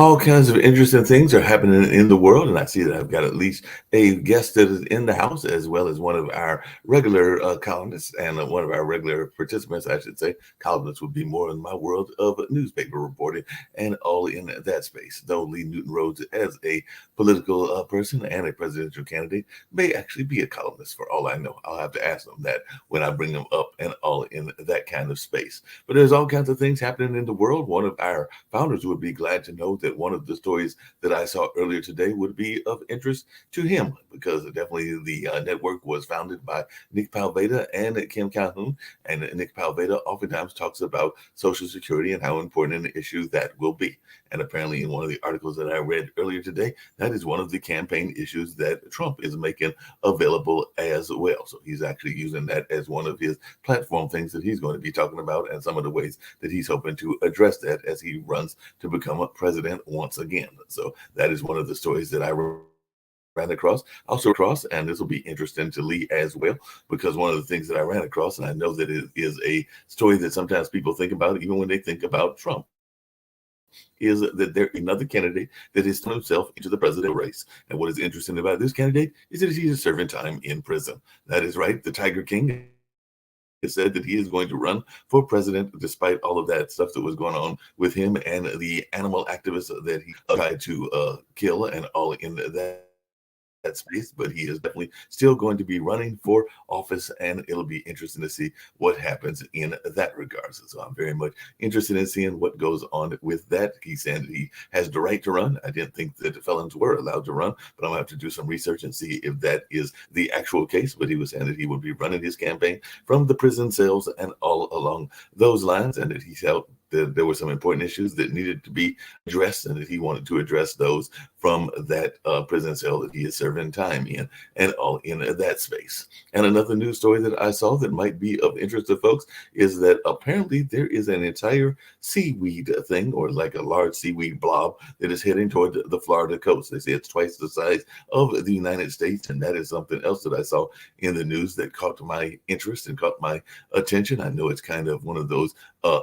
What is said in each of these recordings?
All kinds of interesting things are happening in the world, and I see that I've got at least a guest that is in the house, as well as one of our regular columnists and one of our regular participants, I should say. Columnists would be more in my world of newspaper reporting and all in that space. Though Lee Newton Rhodes, as a political person and a presidential candidate, may actually be a columnist for all I know. I'll have to ask them that when I bring them up and all in that kind of space. But there's all kinds of things happening in the world. One of our founders would be glad to know that one of the stories that I saw earlier today would be of interest to him, because definitely the network was founded by Nick Palveda and Kim Calhoun. And Nick Palveda oftentimes talks about Social Security and how important an issue that will be. And apparently, in one of the articles that I read earlier today, that is one of the campaign issues that Trump is making available as well. So he's actually using that as one of his platform things that he's going to be talking about, and some of the ways that he's hoping to address that as he runs to become a president once again. So that is one of the stories that I ran across, and this will be interesting to Lee as well, because one of the things that I ran across, and I know that it is a story that sometimes people think about, even when they think about Trump, is that there's another candidate that has thrown himself into the presidential race. And what is interesting about this candidate is that he's serving time in prison. That is right. The Tiger King has said that he is going to run for president despite all of that stuff that was going on with him and the animal activists that he tried to kill and all in that space. But he is definitely still going to be running for office, and it'll be interesting to see what happens in that regard. So I'm very much interested in seeing what goes on with that. He's saying that he has the right to run. I didn't think that the felons were allowed to run, but I'm gonna have to do some research and see if that is the actual case. But he was saying that he would be running his campaign from the prison cells and all along those lines, and that he felt that there were some important issues that needed to be addressed, and that he wanted to address those from that prison cell that he is serving time in, and all in that space. And another news story that I saw that might be of interest to folks is that apparently there is an entire seaweed thing, or like a large seaweed blob, that is heading toward the Florida coast. They say it's twice the size of the United States, and that is something else that I saw in the news that caught my interest and caught my attention. I know it's kind of one of those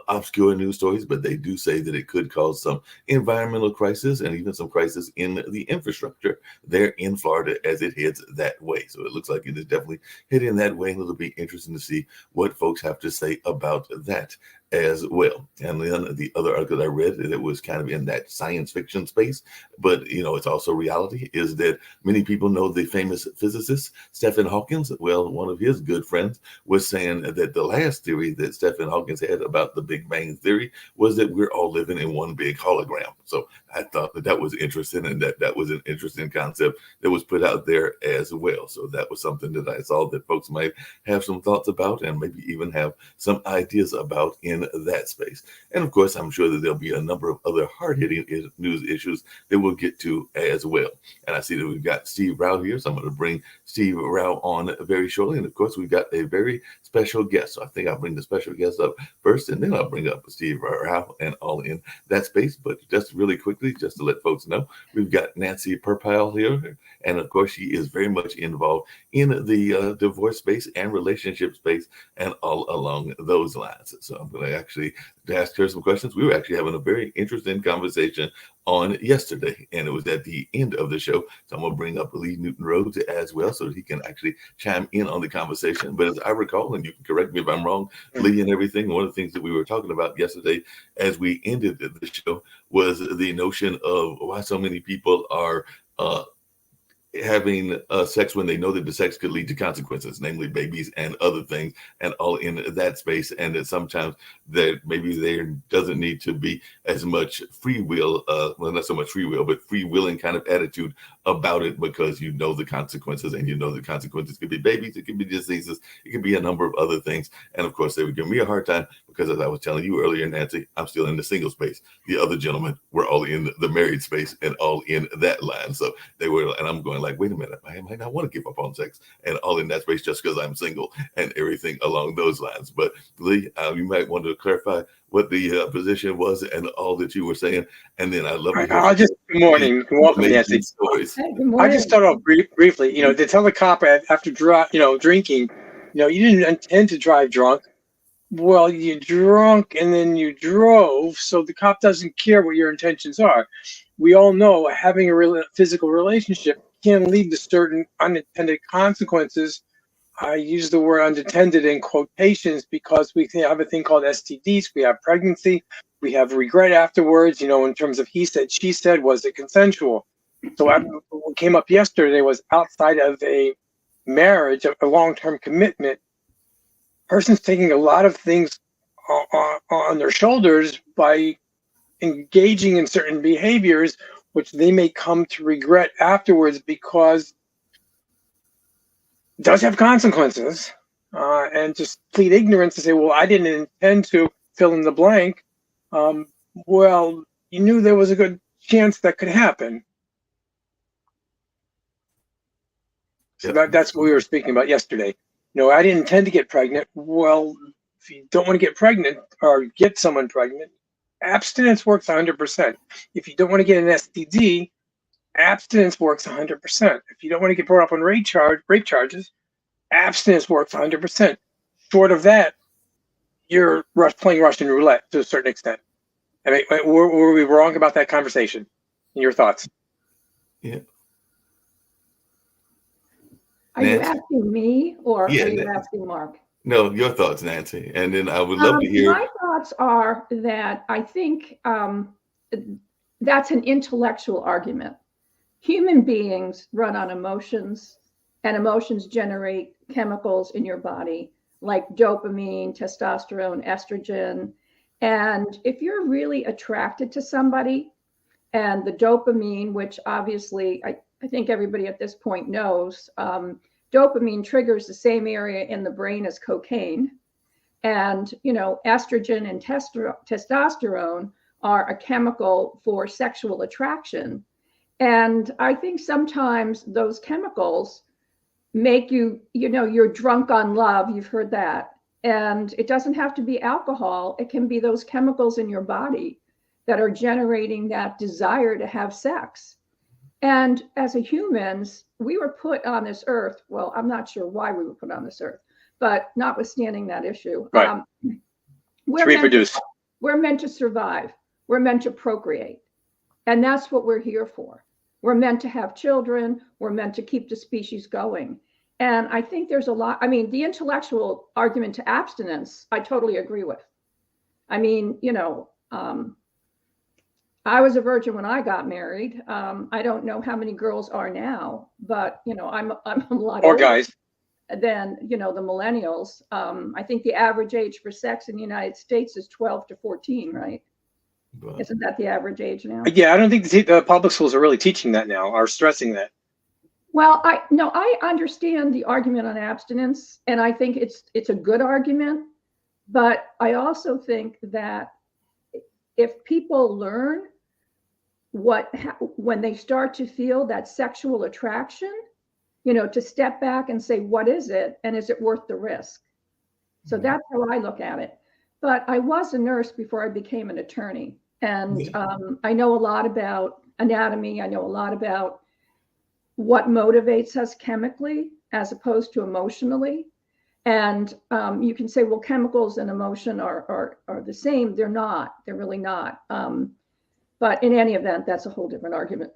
obscure news stories, but they do say that it could cause some environmental crisis and even some crisis in the infrastructure there in Florida as it heads that way. So it looks like it is definitely heading that way, and it'll be interesting to see what folks have to say about that as well. And then the other article I read that was kind of in that science fiction space, but it's also reality, is that many people know the famous physicist Stephen Hawking. Well, one of his good friends was saying that the last theory that Stephen Hawking had about the Big Bang Theory was that we're all living in one big hologram. So I thought that was interesting, and that was an interesting concept that was put out there as well. So that was something that I saw that folks might have some thoughts about, and maybe even have some ideas about in that space. And of course, I'm sure that there'll be a number of other hard-hitting news issues that we'll get to as well. And I see that we've got Steve Rao here, so I'm going to bring Steve Rao on very shortly. And of course, we've got a very special guest. So I think I'll bring the special guest up first, and then I'll bring up Steve Rao and all in that space. But just really quickly, just to let folks know, we've got Nancy Perpile here. And of course, she is very much involved in the divorce space and relationship space and all along those lines. So I'm going to actually ask her some questions. We were actually having a very interesting conversation on yesterday, and it was at the end of the show. So I'm going to bring up Lee Newton Rhodes as well, so that he can actually chime in on the conversation. But as I recall, and you can correct me if I'm wrong, Lee, and everything, one of the things that we were talking about yesterday as we ended the show was the notion of why so many people are having sex when they know that the sex could lead to consequences, namely babies and other things, and all in that space. And that sometimes that maybe there doesn't need to be as much free will, well, not so much free will, but free willing kind of attitude about it, because you know the consequences, and the consequences could be babies, it could be diseases, it could be a number of other things. And of course, they would give me a hard time because, as I was telling you earlier, Nancy, I'm still in the single space. The other gentlemen were all in the married space and all in that line. So they were, and I'm going like, wait a minute, I might not want to give up on sex and all in that space just because I'm single and everything along those lines. But Lee, you might want to clarify what the position was and all that you were saying, and then I'd love to hear. Good morning, welcome, Nancy. Stories. Hey, good morning. I just start off briefly. They tell the cop after drinking, you didn't intend to drive drunk. Well, you drunk and then you drove, so the cop doesn't care what your intentions are. we all know having a physical relationship can lead to certain unintended consequences. I use the word unintended in quotations because we have a thing called STDs. We have pregnancy. We have regret afterwards, in terms of he said, she said, was it consensual? So what came up yesterday was outside of a marriage, a long-term commitment, person's taking a lot of things on their shoulders by engaging in certain behaviors, which they may come to regret afterwards because it does have consequences. And just plead ignorance and say, well, I didn't intend to fill in the blank. Well, you knew there was a good chance that could happen. So that's what we were speaking about yesterday. I didn't intend to get pregnant. Well, if you don't want to get pregnant or get someone pregnant, abstinence works 100%. If you don't want to get an STD, abstinence works 100%. If you don't want to get brought up on rape charges, abstinence works 100%. Short of that, you're playing Russian roulette to a certain extent. I mean, were we wrong about that conversation? In your thoughts? Yeah. Are you asking me or are you asking Mark? No, your thoughts, Nancy. And then I would love to hear. My thoughts are that I think that's an intellectual argument. Human beings run on emotions, and emotions generate chemicals in your body like dopamine, testosterone, estrogen. And if you're really attracted to somebody, and the dopamine, which obviously I think everybody at this point knows, dopamine triggers the same area in the brain as cocaine. And, estrogen and testosterone are a chemical for sexual attraction. And I think sometimes those chemicals make you, you're drunk on love. You've heard that. And it doesn't have to be alcohol. It can be those chemicals in your body that are generating that desire to have sex. And as a humans, we were put on this earth. Well, I'm not sure why we were put on this earth, but notwithstanding that issue, right. We're meant to survive. We're meant to procreate. And that's what we're here for. We're meant to have children. We're meant to keep the species going. And I think there's a lot, the intellectual argument to abstinence, I totally agree with. I was a virgin when I got married. I don't know how many girls are now, but I'm a lot older guys than the millennials. I think the average age for sex in the United States is 12 to 14, right? Right. Isn't that the average age now? Yeah, I don't think the public schools are really teaching that now, or stressing that. Well, I understand the argument on abstinence, and I think it's a good argument, but I also think that if people learn when they start to feel that sexual attraction, to step back and say, what is it? And is it worth the risk? So that's how I look at it. But I was a nurse before I became an attorney. And I know a lot about anatomy. I know a lot about what motivates us chemically as opposed to emotionally. And you can say, well, chemicals and emotion are the same. They're not. They're really not. But in any event, that's a whole different argument.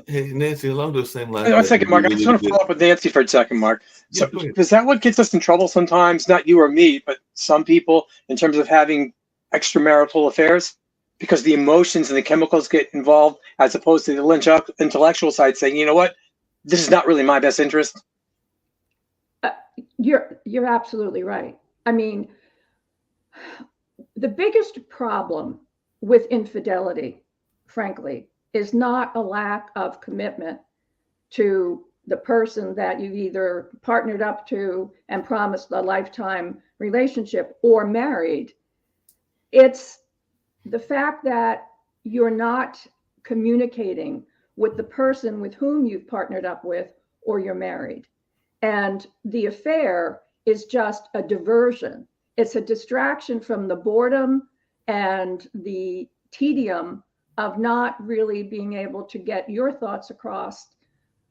Hey, Nancy, along those same lines. One second, Mark. I just want to follow up with Nancy for a second, Mark. So is that what gets us in trouble sometimes? Not you or me, but some people in terms of having extramarital affairs? Because the emotions and the chemicals get involved as opposed to the intellectual side saying, you know what, this is not really my best interest. You're absolutely right. The biggest problem with infidelity, frankly, is not a lack of commitment to the person that you've either partnered up to and promised a lifetime relationship or married. It's the fact that you're not communicating with the person with whom you've partnered up with or you're married. And the affair is just a diversion. It's a distraction from the boredom and the tedium of not really being able to get your thoughts across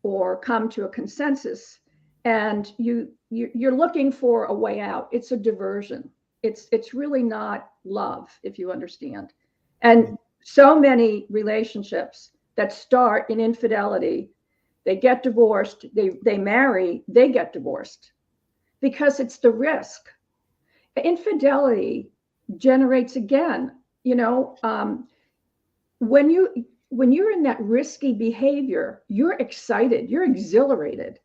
or come to a consensus. And you're looking for a way out. It's a diversion. It's really not love, if you understand. And so many relationships that start in infidelity, they get divorced, they marry, they get divorced because it's the risk. Infidelity generates, again, when you're in that risky behavior, you're excited, you're exhilarated,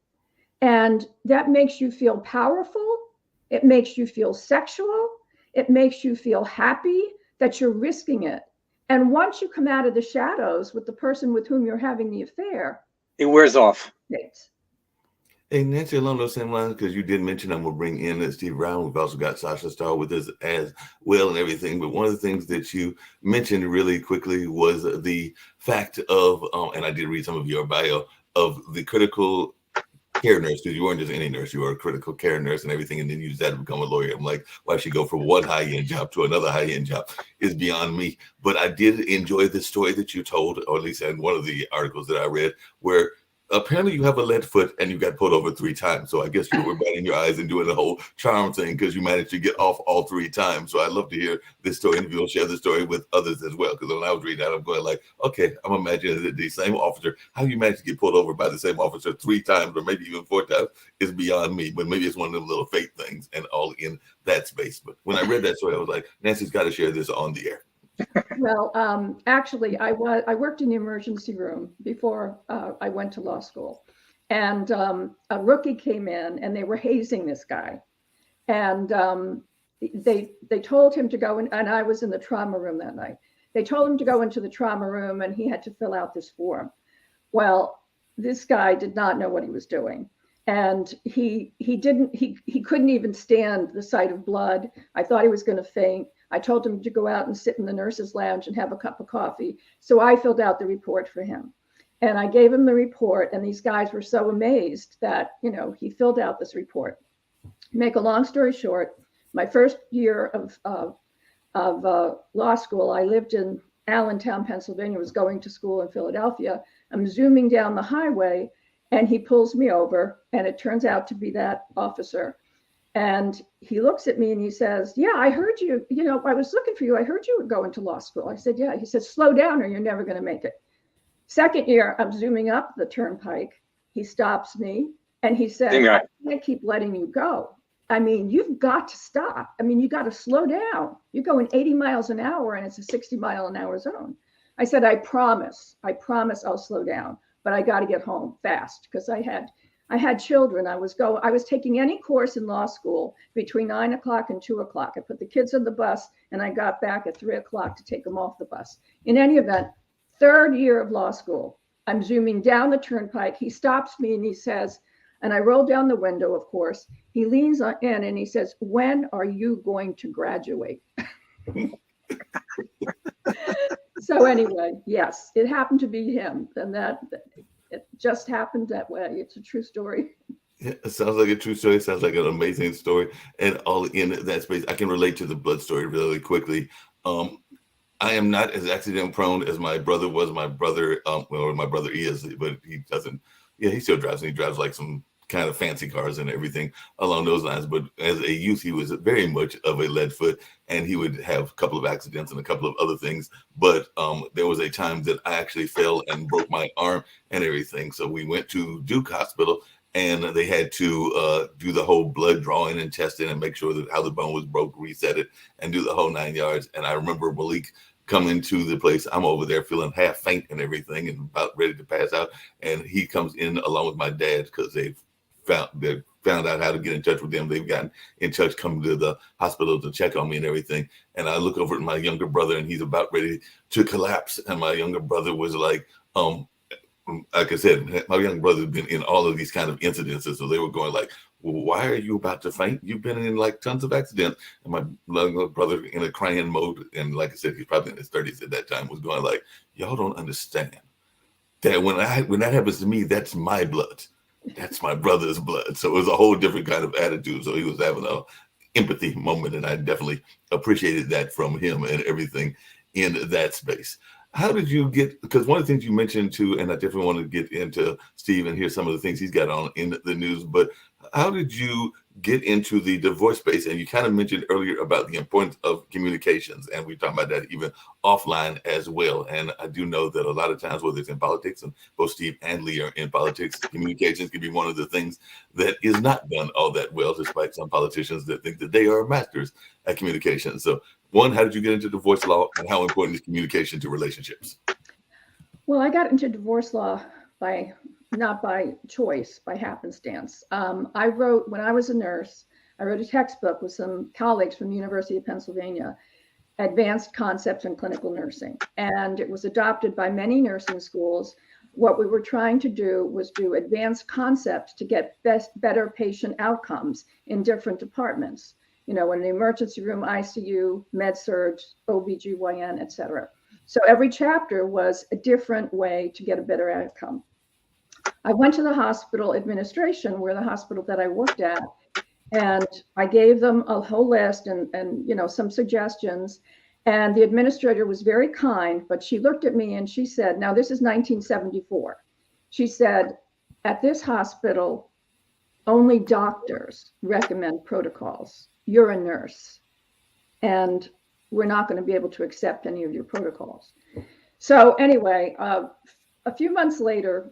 and that makes you feel powerful. It makes you feel sexual. It makes you feel happy that you're risking it. And once you come out of the shadows with the person with whom you're having the affair, it wears off. Hey, Nancy, along those same lines, because you did mention I'm going to bring in Steve Brown. We've also got Sasha Starr with us as well and everything. But one of the things that you mentioned really quickly was the fact of, and I did read some of your bio, of the critical care nurse, because you weren't just any nurse, you were a critical care nurse and everything, and then you decided to become a lawyer. I'm like, why she go from one high-end job to another high-end job is beyond me. But I did enjoy the story that you told, or at least in one of the articles that I read, where apparently you have a lead foot and you got pulled over 3 times. So I guess you were batting your eyes and doing the whole charm thing because you managed to get off all 3 times. So I'd love to hear this story, and if you'll share the story with others as well. Because when I was reading that, I'm going like, okay, I'm imagining that the same officer, how you managed to get pulled over by the same officer 3 times or maybe even 4 times is beyond me. But maybe it's one of them little fate things and all in that space. But when I read that story, I was like, Nancy's got to share this on the air. Well, actually, I worked in the emergency room before I went to law school, and a rookie came in and they were hazing this guy, and they told him to go in, and I was in the trauma room that night. They told him to go into the trauma room and he had to fill out this form. Well, this guy did not know what he was doing, and he couldn't even stand the sight of blood. I thought he was going to faint. I told him to go out and sit in the nurse's lounge and have a cup of coffee. So I filled out the report for him. And I gave him the report, and these guys were so amazed that, he filled out this report. Make a long story short, my first year of law school, I lived in Allentown, Pennsylvania, was going to school in Philadelphia. I'm zooming down the highway, and he pulls me over, and it turns out to be that officer. And he looks at me and he says, yeah, I heard you, I was looking for you. I heard you were going to law school. I said, yeah. He said, slow down or you're never going to make it. Second year, I'm zooming up the turnpike. He stops me and he said, I can't keep letting you go. I mean, you've got to stop. I mean, you got to slow down. You're going 80 miles an hour and it's a 60-mile-an-hour zone. I said, I promise I'll slow down, but I got to get home fast because I had children. I was taking any course in law school between 9 o'clock and 2 o'clock. I put the kids on the bus and I got back at 3 o'clock to take them off the bus. In any event, third year of law school, I'm zooming down the turnpike. He stops me and he says, and I roll down the window, of course. He leans in and he says, when are you going to graduate? So anyway, yes, it happened to be him. And it just happened that way. It's a true story. Yeah, it sounds like a true story. It sounds like an amazing story, and all in that space. I can relate to the blood story really quickly. I am not as accident prone as my brother was. My brother, well, my brother is, but he doesn't. Yeah, he still drives, and he drives like some kind of fancy cars and everything along those lines. But as a youth, he was very much of a lead foot, and he would have a couple of accidents and a couple of other things. But there was a time that I actually fell and broke my arm and everything. So we went to Duke Hospital, and they had to do the whole blood drawing and testing and make sure that how the bone was broke, reset it, and do the whole 9 yards. And I remember Malik coming to the place. I'm over there feeling half faint and everything and about ready to pass out. And he comes in along with my dad because they found out how to get in touch with them. They've gotten in touch, coming to the hospital to check on me and everything. And I look over at my younger brother and he's about ready to collapse. And my younger brother was like I said, my younger brother has been in all of these kind of incidences. So they were going like, well, why are you about to faint? You've been in like tons of accidents. And my younger brother in a crying mode. And like I said, he's probably in his 30s at that time, was going like, y'all don't understand that when that happens to me, that's my blood. That's my brother's blood. So it was a whole different kind of attitude. So he was having a empathy moment. And I definitely appreciated that from him and everything in that space. How did you get, because one of the things you mentioned too, and I definitely want to get into Steve and hear some of the things he's got on in the news, but how did you get into the divorce space? And you kind of mentioned earlier about the importance of communications, and we talked about that even offline as well. And I do know that a lot of times, whether it's in politics, and both Steve and Lee are in politics, communications can be one of the things that is not done all that well, despite some politicians that think that they are masters at communication. So, one, how did you get into divorce law, and how important is communication to relationships? Well, I got into divorce law not by choice, by happenstance. I wrote, when I was a nurse, I wrote a textbook with some colleagues from the University of Pennsylvania, Advanced Concepts in Clinical Nursing. And it was adopted by many nursing schools. What we were trying to do was do advanced concepts to get better patient outcomes in different departments. In the emergency room, ICU, med-surg, OBGYN, et cetera. So every chapter was a different way to get a better outcome. I went to the hospital administration, where the hospital that I worked at, and I gave them a whole list and some suggestions. And the administrator was very kind, but she looked at me and she said, now this is 1974. She said, at this hospital, only doctors recommend protocols. You're a nurse, and we're not going to be able to accept any of your protocols. So anyway, a few months later,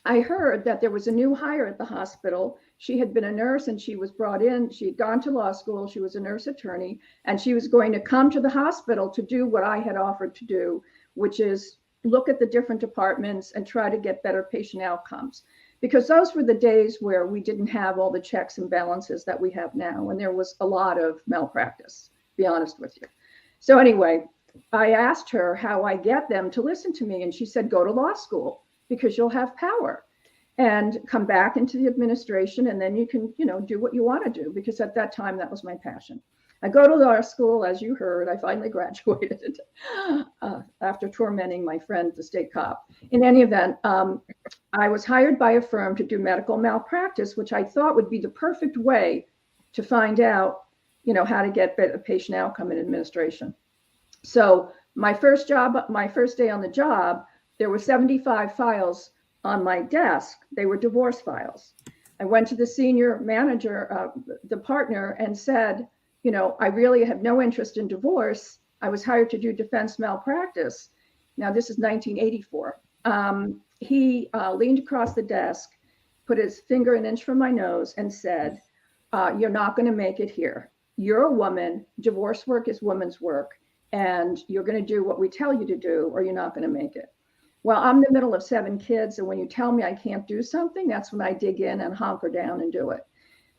I heard that there was a new hire at the hospital. She had been a nurse and she was brought in. She had gone to law school. She was a nurse attorney, and she was going to come to the hospital to do what I had offered to do, which is look at the different departments and try to get better patient outcomes. Because those were the days where we didn't have all the checks and balances that we have now. And there was a lot of malpractice, to be honest with you. So anyway, I asked her how I get them to listen to me. And she said, go to law school, because you'll have power, and come back into the administration, and then you can, do what you want to do, because at that time, that was my passion. I go to law school, as you heard. I finally graduated after tormenting my friend, the state cop. In any event, I was hired by a firm to do medical malpractice, which I thought would be the perfect way to find out, how to get better patient outcome in administration. So my first day on the job, there were 75 files on my desk. They were divorce files. I went to the senior manager, the partner, and said, I really have no interest in divorce. I was hired to do defense malpractice. Now, this is 1984. He leaned across the desk, put his finger an inch from my nose, and said, you're not going to make it here. You're a woman. Divorce work is women's work. And you're going to do what we tell you to do, or you're not going to make it. Well, I'm in the middle of 7 kids. And when you tell me I can't do something, that's when I dig in and hunker down and do it.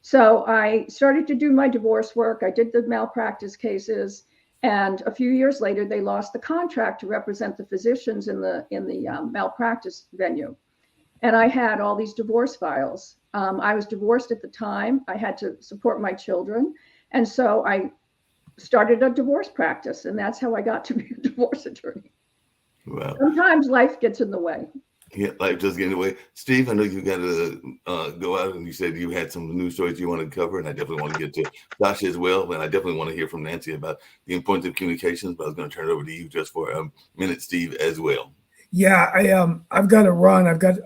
So I started to do my divorce work. I did the malpractice cases. And a few years later, they lost the contract to represent the physicians in the malpractice venue. And I had all these divorce files. I was divorced at the time. I had to support my children. And so I started a divorce practice. And that's how I got to be a divorce attorney. Wow. Sometimes life gets in the way. Yeah, life just getting in the way. Steve, I know you got to go out, and you said you had some news stories you want to cover, and I definitely want to get to Dasha as well. And I definitely want to hear from Nancy about the importance of communications. But I was going to turn it over to you just for a minute, Steve, as well. Yeah, I've got to run. I've got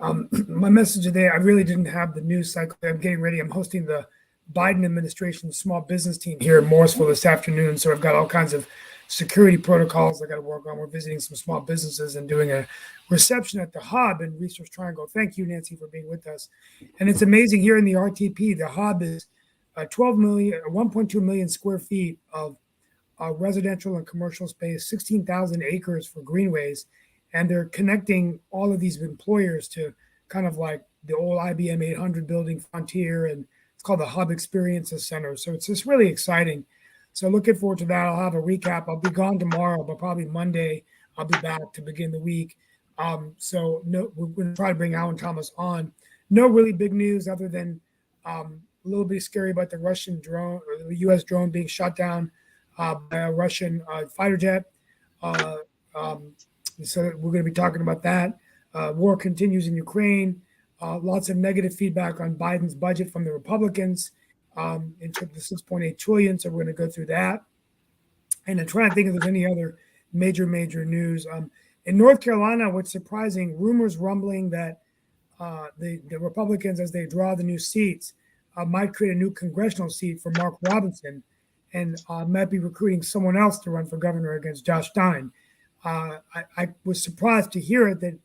my message today. I really didn't have the news cycle. I'm getting ready. I'm hosting the Biden administration small business team here in Morrisville this afternoon. So I've got all kinds of security protocols I got to work on. We're visiting some small businesses and doing a reception at the Hub in Research Triangle. Thank you, Nancy, for being with us. And it's amazing here in the RTP. The Hub is 1.2 million square feet of residential and commercial space, 16,000 acres for greenways. And they're connecting all of these employers to kind of like the old IBM 800 building Frontier, and it's called the Hub Experiences Center. So it's just really exciting. So looking forward to that. I'll have a recap. I'll be gone tomorrow, but probably Monday I'll be back to begin the week. So no, we're going to try to bring Alan Thomas on. No really big news other than a little bit scary about the Russian drone, or the U.S. drone being shot down by a Russian fighter jet. So we're going to be talking about that. War continues in Ukraine. Lots of negative feedback on Biden's budget from the Republicans. Into the 6.8 trillion. So we're going to go through that. And I'm trying to think if there's any other major news. In North Carolina, what's surprising, rumors rumbling that the Republicans, as they draw the new seats, might create a new congressional seat for Mark Robinson and might be recruiting someone else to run for governor against Josh Stein. I was surprised to hear that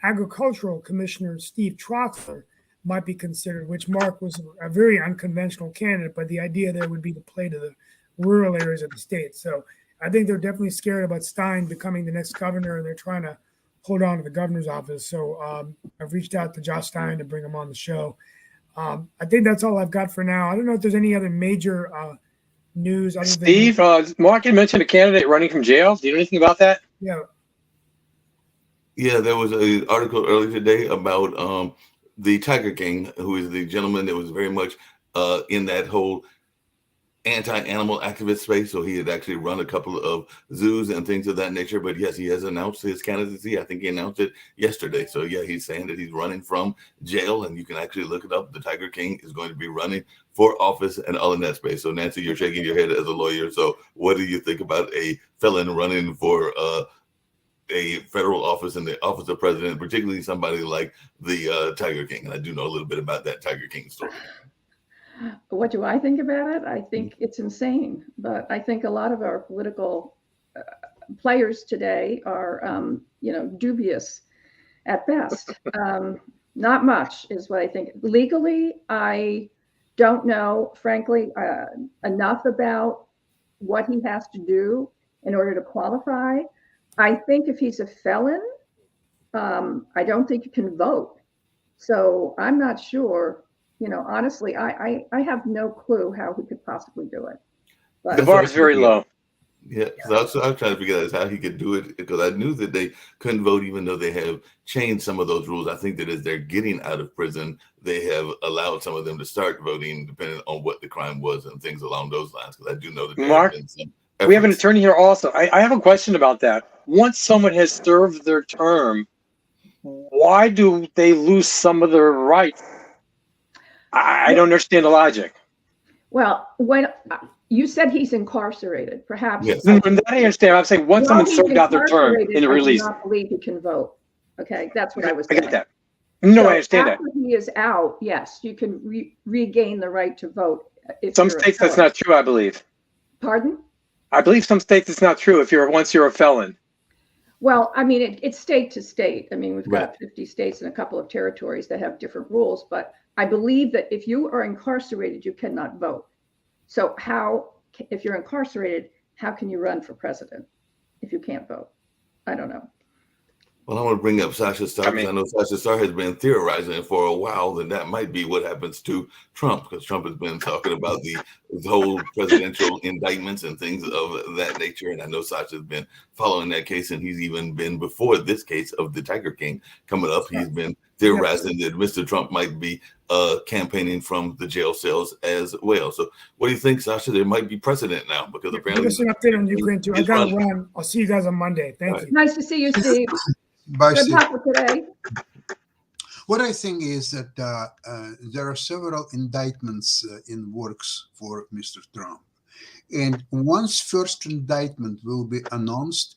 Agricultural Commissioner Steve Troxler might be considered, which Mark was a very unconventional candidate, but the idea there would be to play to the rural areas of the state. So I think they're definitely scared about Stein becoming the next governor, and they're trying to hold on to the governor's office. So I've reached out to Josh Stein to bring him on the show. I think that's all I've got for now. I don't know if there's any other major news. Other Steve, Mark had mentioned a candidate running from jail. Do you know anything about that? Yeah, there was an article earlier today about the Tiger King, who is the gentleman that was very much in that whole anti-animal activist space. So he had actually run a couple of zoos and things of that nature. But yes, he has announced his candidacy. I think he announced it yesterday. So yeah, he's saying that he's running from jail, and you can actually look it up. The Tiger King is going to be running for office and all in that space. So Nancy, you're shaking your head as a lawyer. So what do you think about a felon running for a federal office in the office of president, particularly somebody like the Tiger King? And I do know a little bit about that Tiger King story. What do I think about it? I think it's insane, but I think a lot of our political players today are, dubious at best. Not much is what I think. Legally, I don't know, frankly, enough about what he has to do in order to qualify. I think if he's a felon, I don't think you can vote. So I'm not sure. Honestly, I have no clue how he could possibly do it. But the bar is very low. Yeah, so I was trying to figure out how he could do it, because I knew that they couldn't vote, even though they have changed some of those rules. I think that as they're getting out of prison, they have allowed some of them to start voting, depending on what the crime was and things along those lines. Because I do know that Mark, we have an attorney here also. I have a question about that. Once someone has served their term, why do they lose some of their rights? I don't understand the logic. Well, when you said he's incarcerated, perhaps. Yes. I understand. I'm saying once someone served out their term in the release. I do not believe he can vote. Okay, that's what I was I saying. get that. No, So I understand that. after he is out, yes, you can regain the right to vote. Some states that's not true, I believe. Pardon? I believe some states it's not true once you're a felon. Well, I mean, it's state to state. I mean, we've got Right. 50 states and a couple of territories that have different rules, but I believe that if you are incarcerated, you cannot vote. So if you're incarcerated, how can you run for president if you can't vote? I don't know. Well, I want to bring up Sasha Starr, because I know Sasha Starr has been theorizing for a while that might be what happens to Trump, because Trump has been talking about the whole presidential indictments and things of that nature. And I know Sasha's been following that case, and he's even been, before this case of the Tiger King coming up, he's been theorizing that Mr. Trump might be campaigning from the jail cells as well. So what do you think, Sasha? There might be precedent now, because apparently— Give us an update on Ukraine too. I got to run. I'll see you guys on Monday. Thank you. Nice to see you, Steve. Bye, Good Steve. luck with today. What I think is that there are several indictments in works for Mr. Trump. And once first indictment will be announced,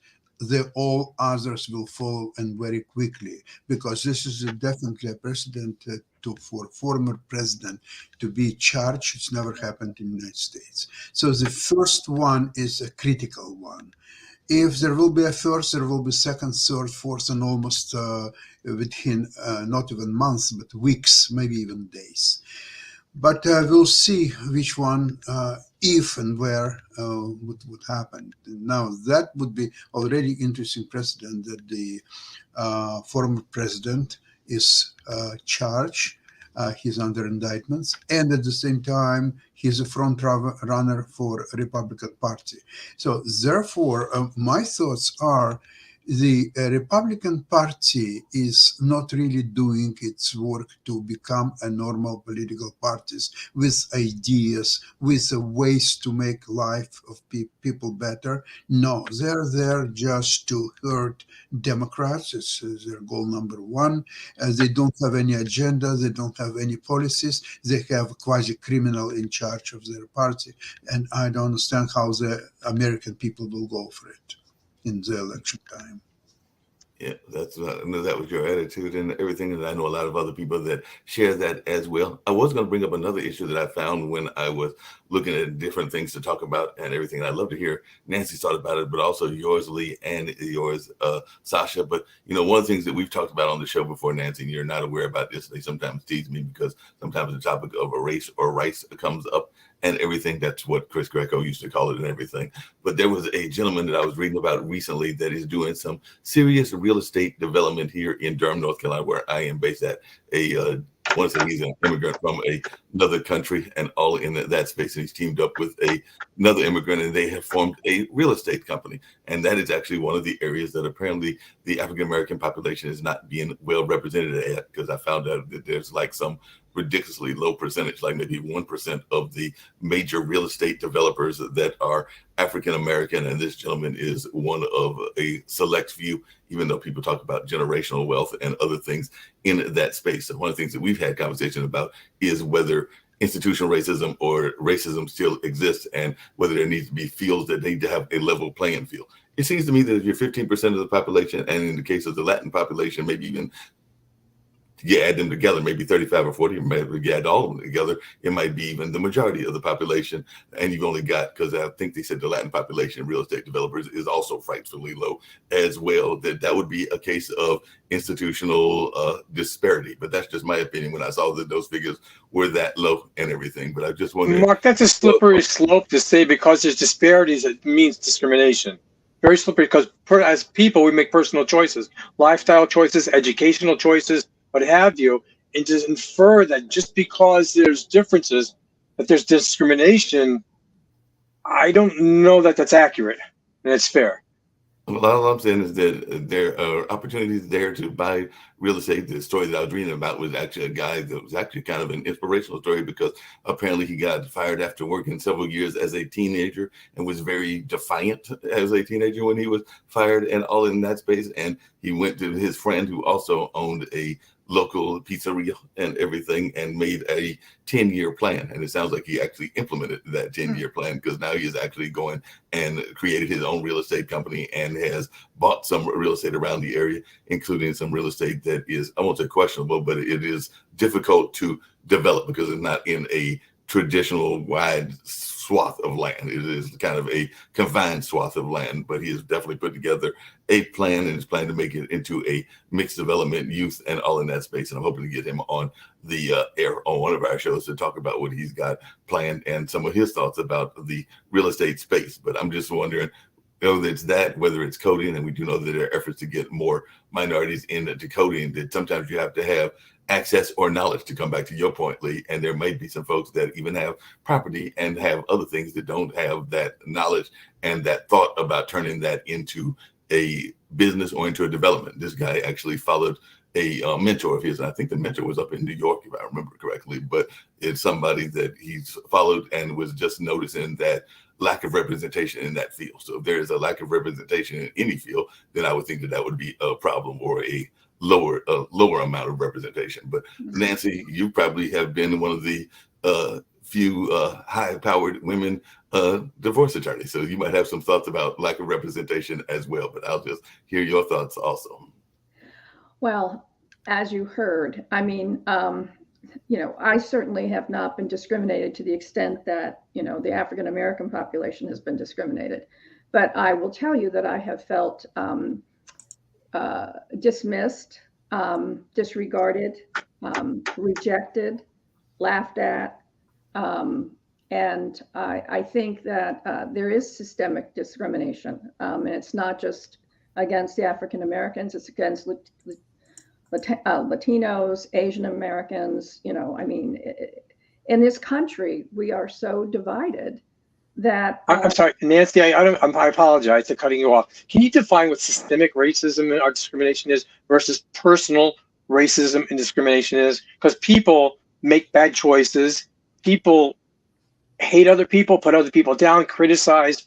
all others will follow, and very quickly, because this is definitely a precedent for former president to be charged. It's never happened in the United States. So the first one is a critical one. If there will be a first, there will be second, third, fourth, and almost within not even months, but weeks, maybe even days. But we'll see which one, if and where, would happen. Now, that would be already interesting precedent that the former president is charged. He's under indictments, and at the same time, he's a front runner for Republican Party. So therefore, my thoughts are the Republican Party is not really doing its work to become a normal political parties with ideas, with ways to make life of people better. No, they're there just to hurt Democrats. It's their goal number one. They don't have any agenda. They don't have any policies. They have a quasi-criminal in charge of their party. And I don't understand how the American people will go for it in the election time. Yeah, I know that was your attitude and everything, and I know a lot of other people that share that as well. I was going to bring up another issue that I found when I was looking at different things to talk about and everything. I'd love to hear Nancy's thought about it, but also yours, Lee, and yours, Sasha. But one of the things that we've talked about on the show before, Nancy, and you're not aware about this, they sometimes tease me because sometimes the topic of a race or rice comes up and everything. That's what Chris Greco used to call it and everything. But there was a gentleman that I was reading about recently that is doing some serious real estate development here in Durham, North Carolina, where I am based at. I want to say he's an immigrant from another country and all in that space. And he's teamed up with another immigrant, and they have formed a real estate company. And that is actually one of the areas that apparently the African-American population is not being well represented at, because I found out that there's like some ridiculously low percentage, like maybe 1% of the major real estate developers that are African American, and this gentleman is one of a select few, even though people talk about generational wealth and other things in that space. So one of the things that we've had conversation about is whether institutional racism or racism still exists, and whether there needs to be fields that need to have a level playing field. It seems to me that if you're 15% of the population, and in the case of the Latin population, maybe even you add them together, maybe 35 or 40, maybe you add all of them together, it might be even the majority of the population. And you've only got, because I think they said the Latin population real estate developers is also frightfully low as well, that would be a case of institutional disparity. But that's just my opinion when I saw that those figures were that low and everything. But I just wondered. Mark, that's a slippery slope to say because there's disparities, it means discrimination. Very slippery, because as people, we make personal choices, lifestyle choices, educational choices, what have you, and to infer that just because there's differences, that there's discrimination, I don't know that that's accurate and it's fair. Well, all I'm saying is that there are opportunities there to buy real estate. The story that I was reading about was actually a guy that was actually kind of an inspirational story, because apparently he got fired after working several years as a teenager and was very defiant as a teenager when he was fired and all in that space. And he went to his friend who also owned a local pizzeria and everything and made a 10-year plan. And it sounds like he actually implemented that 10-year plan, because now he is actually going and created his own real estate company and has bought some real estate around the area, including some real estate that is, I won't say questionable, but it is difficult to develop because it's not in a traditional wide swath of land. It is kind of a confined swath of land, but he has definitely put together a plan and is planning to make it into a mixed development, youth, and all in that space. And I'm hoping to get him on the air on one of our shows to talk about what he's got planned and some of his thoughts about the real estate space. But I'm just wondering, whether it's that, whether it's coding, and we do know that there are efforts to get more minorities into coding, that sometimes you have to have access or knowledge, to come back to your point, Lee. And there might be some folks that even have property and have other things that don't have that knowledge and that thought about turning that into a business or into a development. This guy actually followed a mentor of his, and I think the mentor was up in New York, if I remember correctly, but it's somebody that he's followed and was just noticing that lack of representation in that field. So if there is a lack of representation in any field, then I would think that would be a problem or a lower amount of representation. But Nancy, you probably have been one of the few high-powered women divorce attorneys, so you might have some thoughts about lack of representation as well. But I'll just hear your thoughts also. Well, as you heard, I mean, I certainly have not been discriminated to the extent that, the African American population has been discriminated. But I will tell you that I have felt dismissed, disregarded, rejected, laughed at. And I think that there is systemic discrimination. And it's not just against the African Americans, it's against Latinos, Asian Americans. In this country, we are so divided that I'm sorry, Nancy, I apologize for cutting you off. Can you define what systemic racism or discrimination is versus personal racism and discrimination is? Because people make bad choices, people hate other people, put other people down, criticize,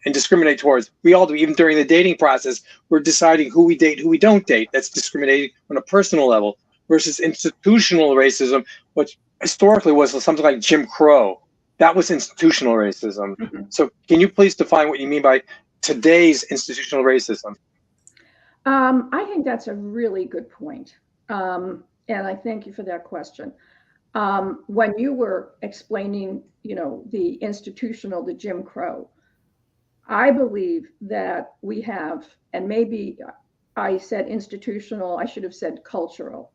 and discriminate towards. We all do, even during the dating process. We're deciding who we date, who we don't date. That's discriminating on a personal level. Versus institutional racism, which historically was something like Jim Crow. That was institutional racism. Mm-hmm. So can you please define what you mean by today's institutional racism? I think that's a really good point. And I thank you for that question. When you were explaining, the institutional, the Jim Crow, I believe that we have, and maybe I said institutional, I should have said cultural.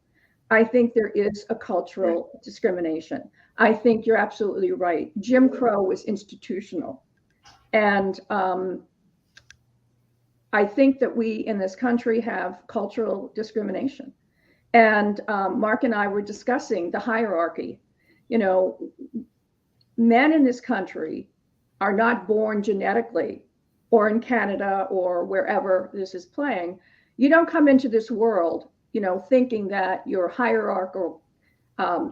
I think there is a cultural discrimination. I think you're absolutely right. Jim Crow was institutional. And I think that we in this country have cultural discrimination. And Mark and I were discussing the hierarchy. Men in this country are not born genetically, or in Canada or wherever this is playing. You don't come into this world, thinking that your hierarchical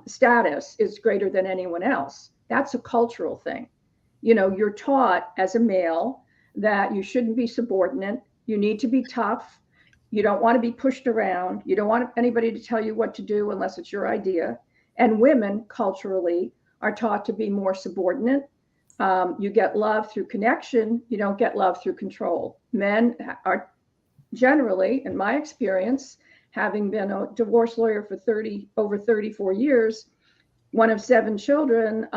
status is greater than anyone else. That's a cultural thing. You're taught as a male that you shouldn't be subordinate. You need to be tough. You don't want to be pushed around. You don't want anybody to tell you what to do unless it's your idea. And women culturally are taught to be more subordinate. You get love through connection. You don't get love through control. Men are generally, in my experience, having been a divorce lawyer for over 34 years, one of 7 children,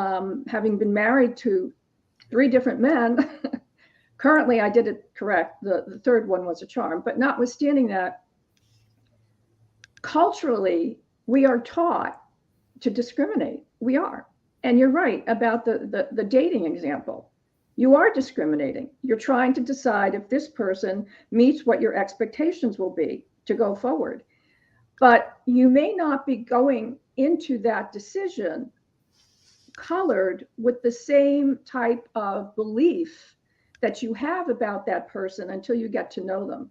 having been married to 3 different men. Currently, I did it correct. The third one was a charm. But notwithstanding that, culturally, we are taught to discriminate. We are. And you're right about the dating example. You are discriminating. You're trying to decide if this person meets what your expectations will be to go forward. But you may not be going into that decision colored with the same type of belief that you have about that person until you get to know them.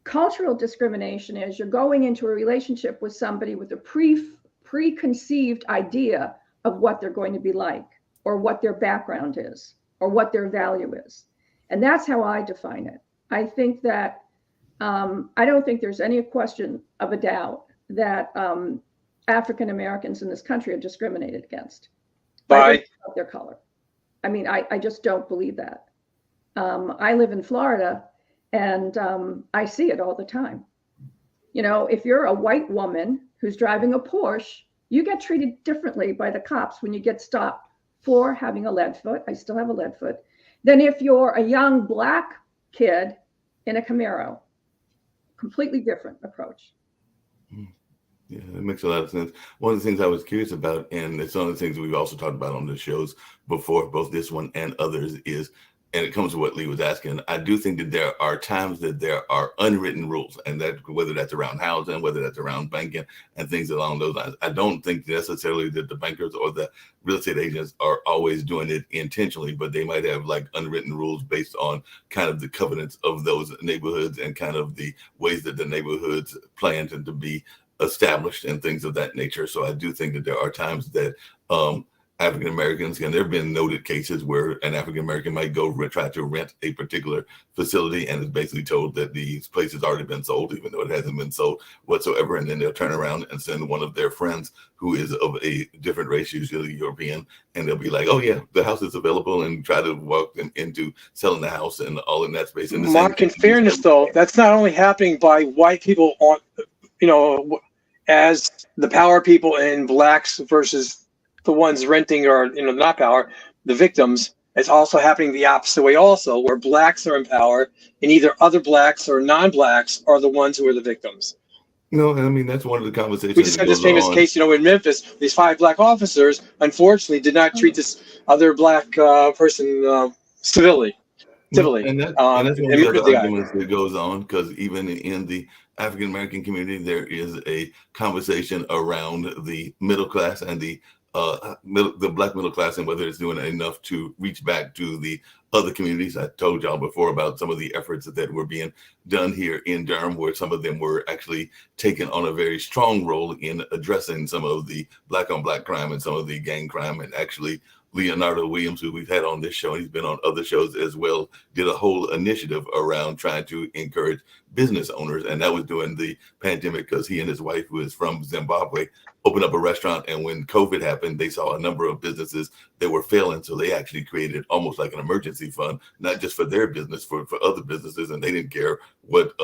Cultural discrimination is you're going into a relationship with somebody with a preconceived idea of what they're going to be like, or what their background is, or what their value is. And that's how I define it. I think that I don't think there's any question of a doubt that African Americans in this country are discriminated against by their color. I mean, I just don't believe that. I live in Florida, and I see it all the time. If you're a white woman who's driving a Porsche, you get treated differently by the cops when you get stopped for having a lead foot. I still have a lead foot. Than if you're a young Black kid in a Camaro. Completely different approach. Yeah, that makes a lot of sense. One of the things I was curious about, and it's one of the things we've also talked about on the shows before, both this one and others, is, and it comes to what Lee was asking, I do think that there are times that there are unwritten rules, and that whether that's around housing, whether that's around banking and things along those lines. I don't think necessarily that the bankers or the real estate agents are always doing it intentionally, but they might have like unwritten rules based on kind of the covenants of those neighborhoods and kind of the ways that the neighborhoods planned to be established and things of that nature. So I do think that there are times that African Americans, and there have been noted cases where an African American might go try to rent a particular facility and is basically told that the place has already been sold, even though it hasn't been sold whatsoever. And then they'll turn around and send one of their friends who is of a different race, usually European, and they'll be like, "Oh yeah, the house is available," and try to walk them into selling the house and all in that space. And Mark, in fairness, though, that's not only happening by white people on, as the power people and Blacks versus the ones renting or not power, the victims. It's also happening the opposite way also, where Blacks are in power and either other Blacks or non-Blacks are the ones who are the victims. No, I mean, that's one of the conversations. We just had this famous case, in Memphis. These 5 Black officers, unfortunately, did not treat this other Black person civilly. And that's one of the other arguments that goes on, because even in the African American community, there is a conversation around the middle class and the Black middle class, and whether it's doing enough to reach back to the other communities. I told y'all before about some of the efforts that were being done here in Durham, where some of them were actually taking on a very strong role in addressing some of the Black on Black crime and some of the gang crime, and actually Leonardo Williams, who we've had on this show, and he's been on other shows as well, did a whole initiative around trying to encourage business owners. And that was during the pandemic because he and his wife, who is from Zimbabwe, opened up a restaurant. And when COVID happened, they saw a number of businesses that were failing. So they actually created almost like an emergency fund, not just for their business, for other businesses. And they didn't care what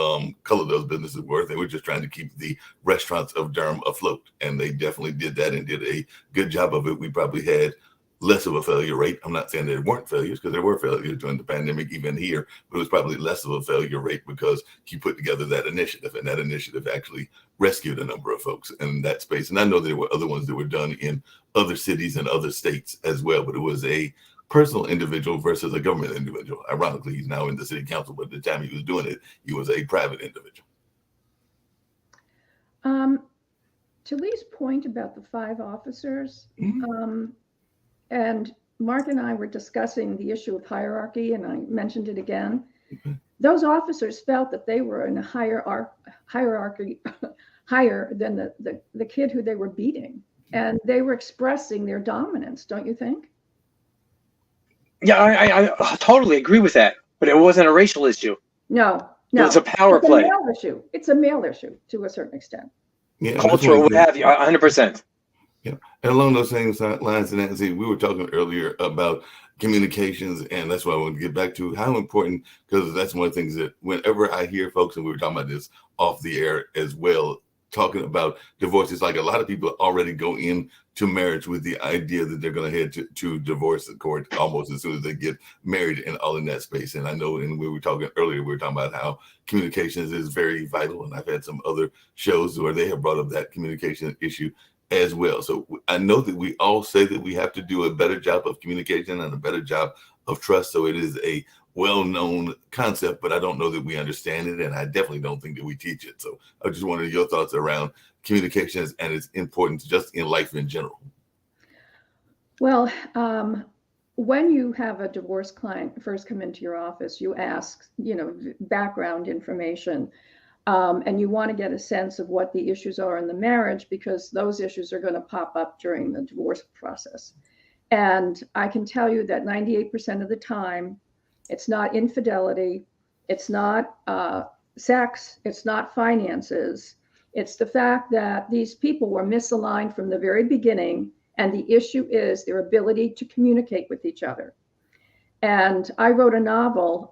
color those businesses were. They were just trying to keep the restaurants of Durham afloat. And they definitely did that and did a good job of it. We probably had less of a failure rate. I'm not saying there weren't failures, because there were failures during the pandemic, even here, but it was probably less of a failure rate because he put together that initiative, and that initiative actually rescued a number of folks in that space. And I know there were other ones that were done in other cities and other states as well, but it was a personal individual versus a government individual. Ironically, he's now in the city council, but at the time he was doing it, he was a private individual. To Lee's point about the 5 officers, and Mark and I were discussing the issue of hierarchy, and I mentioned it again. Those officers felt that they were in a hierarchy higher than the kid who they were beating, and they were expressing their dominance, don't you think? Yeah, I totally agree with that, but it wasn't a racial issue. No. It's a power play. It's a male issue. It's a male issue to a certain extent. Yeah, Cultural, what have you, 100%. Yeah, and along those same lines, Nancy, we were talking earlier about communications, and that's why I want to get back to how important, because that's one of the things that whenever I hear folks, and we were talking about this off the air as well, talking about divorce, it's like a lot of people already go into marriage with the idea that they're going to head to divorce court almost as soon as they get married and all in that space. And I know, and we were talking earlier, we were talking about how communications is very vital, and I've had some other shows where they have brought up that communication issue as well. So I know that we all say that we have to do a better job of communication and a better job of trust. So it is a well-known concept, but I don't know that we understand it, and I definitely don't think that we teach it. So I just wanted your thoughts around communications and its importance just in life in general. Well, when you have a divorce client first come into your office, you ask, background information. And you want to get a sense of what the issues are in the marriage, because those issues are going to pop up during the divorce process. And I can tell you that 98% of the time, it's not infidelity, it's not sex, it's not finances. It's the fact that these people were misaligned from the very beginning, and the issue is their ability to communicate with each other. And I wrote a novel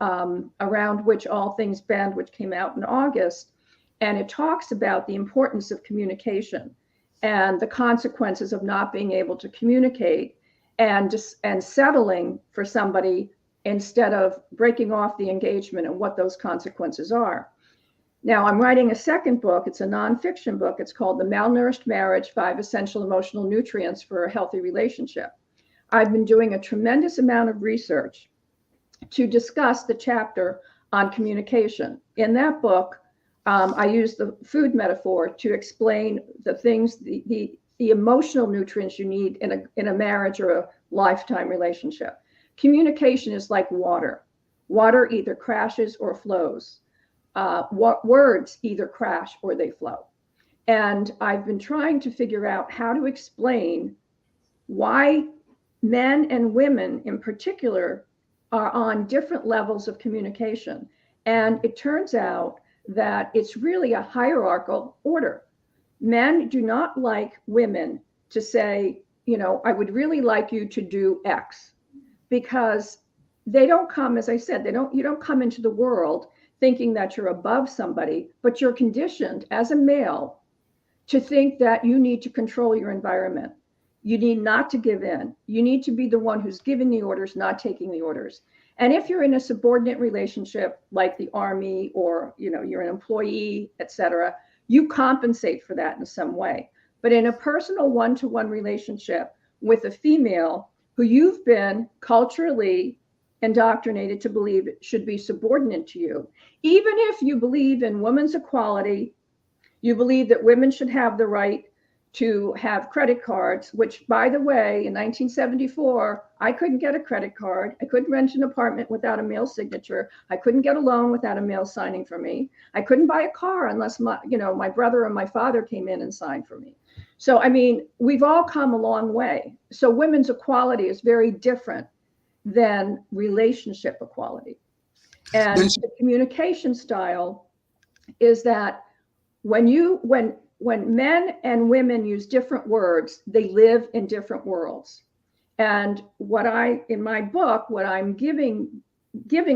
around which All Things Bend, which came out in August, and it talks about the importance of communication and the consequences of not being able to communicate and settling for somebody instead of breaking off the engagement and what those consequences are. Now, I'm writing a second book. It's a nonfiction book. It's called The Malnourished Marriage: 5 Essential Emotional Nutrients for a Healthy Relationship. I've been doing a tremendous amount of research to discuss the chapter on communication. In that book, I use the food metaphor to explain the things, the emotional nutrients you need in a marriage or a lifetime relationship. Communication is like water. Water either crashes or flows. Words either crash or they flow. And I've been trying to figure out how to explain why men and women in particular are on different levels of communication. And it turns out that it's really a hierarchical order. Men do not like women to say, I would really like you to do X, because they don't come, as I said, you don't come into the world thinking that you're above somebody, but you're conditioned as a male to think that you need to control your environment. You need not to give in. You need to be the one who's giving the orders, not taking the orders. And if you're in a subordinate relationship like the Army, or you're an employee, etc., you compensate for that in some way. But in a personal one-to-one relationship with a female who you've been culturally indoctrinated to believe should be subordinate to you, even if you believe in women's equality, you believe that women should have the right to have credit cards, which, by the way, in 1974, I couldn't get a credit card. I couldn't rent an apartment without a male signature. I couldn't get a loan without a male signing for me. I couldn't buy a car unless my brother or my father came in and signed for me. So, I mean, we've all come a long way. So women's equality is very different than relationship equality. And There's- the communication style is that when men and women use different words, they live in different worlds. And in my book, what I'm giving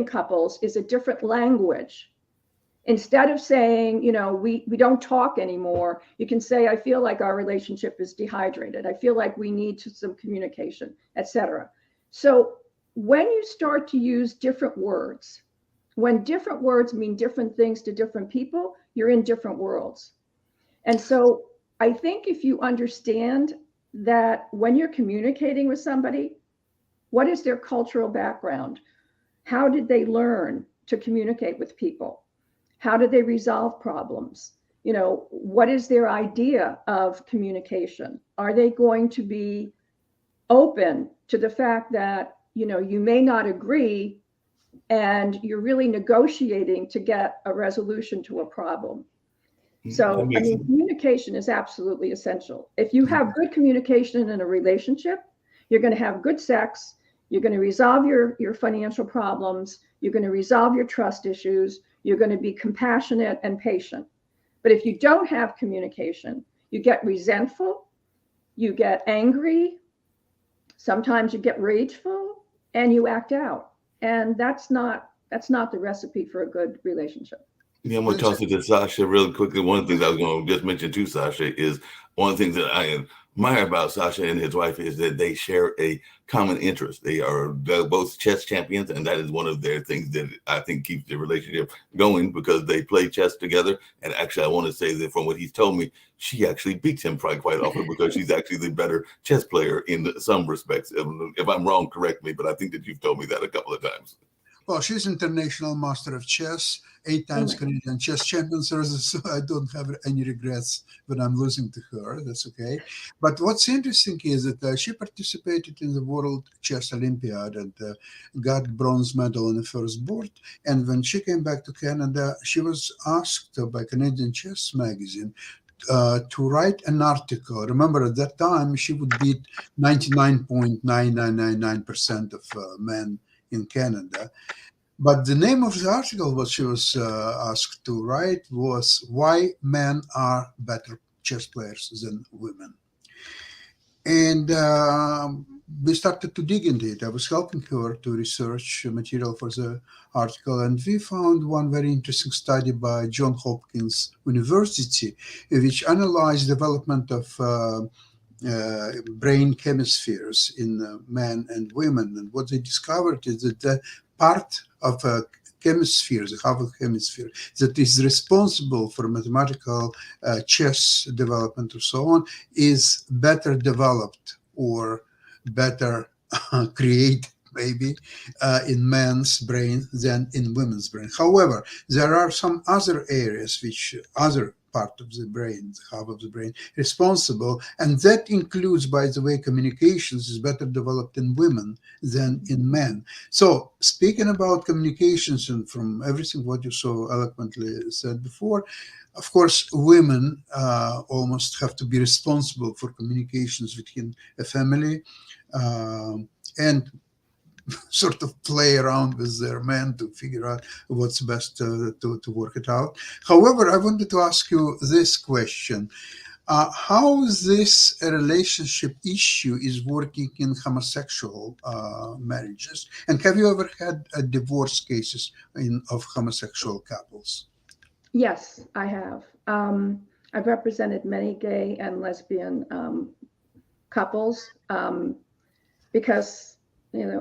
couples is a different language. Instead of saying, we don't talk anymore, you can say, I feel like our relationship is dehydrated. I feel like we need some communication, etc. So when you start to use different words, when different words mean different things to different people, you're in different worlds. And so I think if you understand that when you're communicating with somebody, what is their cultural background? How did they learn to communicate with people? How do they resolve problems? What is their idea of communication? Are they going to be open to the fact that, you may not agree and you're really negotiating to get a resolution to a problem? So, I mean, communication is absolutely essential. If you have good communication in a relationship, you're going to have good sex, you're going to resolve your financial problems, you're going to resolve your trust issues, you're going to be compassionate and patient. But if you don't have communication, you get resentful, you get angry, sometimes you get rageful, and you act out. And that's not the recipe for a good relationship. Yeah, I'm going to toss it to Sasha really quickly. One of the things I was going to just mention to Sasha is one of the things that I admire about Sasha and his wife is that they share a common interest. They're both chess champions, and that is one of their things that I think keeps the relationship going because they play chess together. And actually, I want to say that from what he's told me, she actually beats him probably quite often because she's actually the better chess player in some respects. If I'm wrong, correct me, but I think that you've told me that a couple of times. Well, she's international master of chess, 8 times Canadian chess champion, so I don't have any regrets when I'm losing to her. That's okay. But what's interesting is that she participated in the World Chess Olympiad and got bronze medal in the first board. And when she came back to Canada, she was asked by Canadian Chess Magazine to write an article. Remember, at that time, she would beat 99.9999% of men in Canada. But the name of the article what she was asked to write was Why Men Are Better Chess Players Than Women. And we started to dig into it. I was helping her to research material for the article, and we found one very interesting study by Johns Hopkins University, which analyzed development of brain hemispheres in men and women. And what they discovered is that the part of hemisphere, the half of hemisphere, that is responsible for mathematical chess development or so on, is better developed or better created maybe in men's brain than in women's brain. However, there are some other areas which other part of the brain, the half of the brain, responsible, and that includes, by the way, communications is better developed in women than in men. So speaking about communications, and from everything what you so eloquently said before, of course, women almost have to be responsible for communications within a family and sort of play around with their men to figure out what's best to work it out. However, I wanted to ask you this question. How this relationship issue is working in homosexual marriages? And have you ever had divorce cases of homosexual couples? Yes, I have. I've represented many gay and lesbian couples because,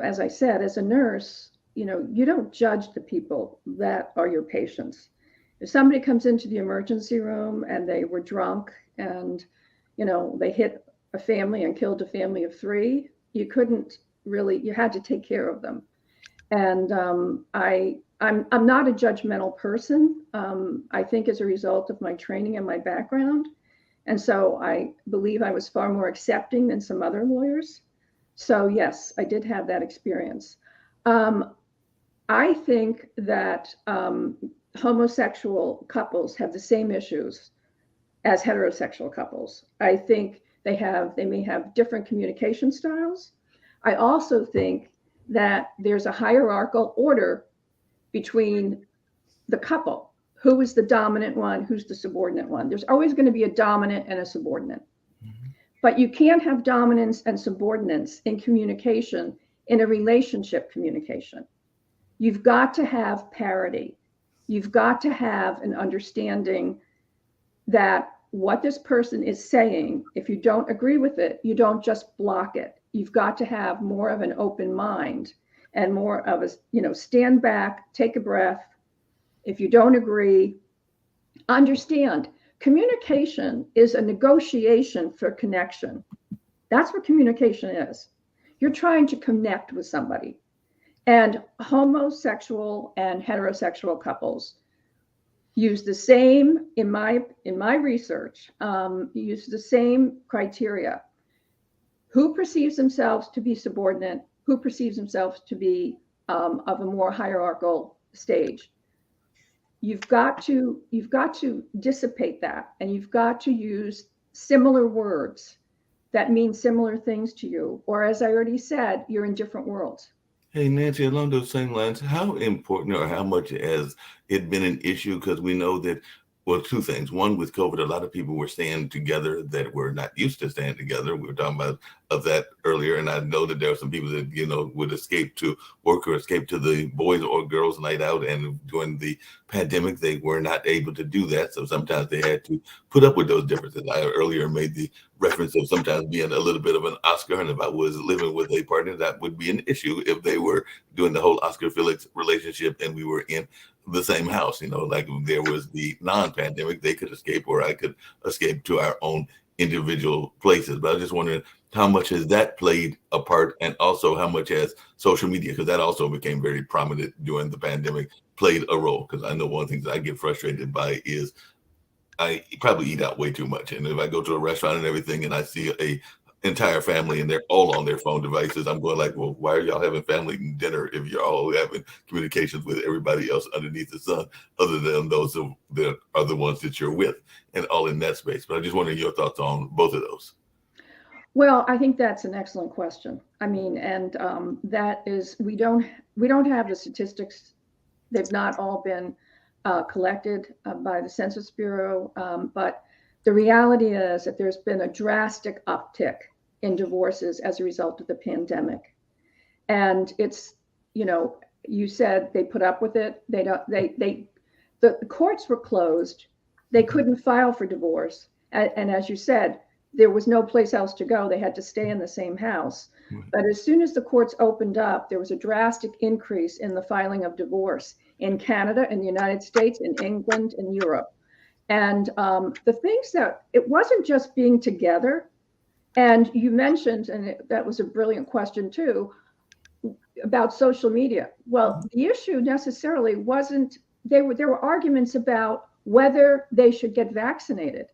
as I said, as a nurse, you don't judge the people that are your patients. If somebody comes into the emergency room and they were drunk and, they hit a family and killed a family of 3, you had to take care of them. And I'm not a judgmental person. I think as a result of my training and my background. And so I believe I was far more accepting than some other lawyers. So yes, I did have that experience. I think that homosexual couples have the same issues as heterosexual couples. I think they may have different communication styles. I also think that there's a hierarchical order between the couple. Who is the dominant one? Who's the subordinate one? There's always going to be a dominant and a subordinate. But you can't have dominance and subordinates in communication, in a relationship communication. You've got to have parity. You've got to have an understanding that what this person is saying, if you don't agree with it, you don't just block it. You've got to have more of an open mind and more of a, stand back, take a breath. If you don't agree, understand. Communication is a negotiation for connection. That's what communication is. You're trying to connect with somebody. And homosexual and heterosexual couples use the same, in my research, use the same criteria. Who perceives themselves to be subordinate? Who perceives themselves to be of a more hierarchical stage? You've got to dissipate that, and you've got to use similar words that mean similar things to you. Or as I already said, you're in different worlds. Hey, Nancy, along those same lines, how important or how much has it been an issue? Because we know that, well, two things. One, with COVID, a lot of people were staying together that were not used to staying together. We were talking about that earlier. And I know that there are some people that, would escape to work or escape to the boys or girls night out. And during the pandemic, they were not able to do that. So sometimes they had to put up with those differences. I earlier made the reference of sometimes being a little bit of an Oscar. And if I was living with a partner, that would be an issue if they were doing the whole Oscar Felix relationship and we were in the same house. Like if there was the non-pandemic, they could escape or I could escape to our own individual places. But I was just wondering, how much has that played a part, and also how much has social media, because that also became very prominent during the pandemic, played a role? Because I know one of the things that I get frustrated by is I probably eat out way too much. And if I go to a restaurant and everything and I see a entire family and they're all on their phone devices, I'm going like, well, why are y'all having family dinner if you're all having communications with everybody else underneath the sun, other than those that are the ones that you're with, and all in that space? But I just wondering your thoughts on both of those. Well, I think that's an excellent question. I mean, and that is, we don't have the statistics. They've not all been collected by the Census Bureau, but the reality is that there's been a drastic uptick in divorces as a result of the pandemic. And it's, you said they put up with it. The courts were closed. They couldn't file for divorce. And as you said, there was no place else to go. They had to stay in the same house. But as soon as the courts opened up, there was a drastic increase in the filing of divorce in Canada, in the United States, in England, in Europe. And the things that, it wasn't just being together. And you mentioned, and that was a brilliant question too, about social media. Well, the issue necessarily wasn't, there were arguments about whether they should get vaccinated.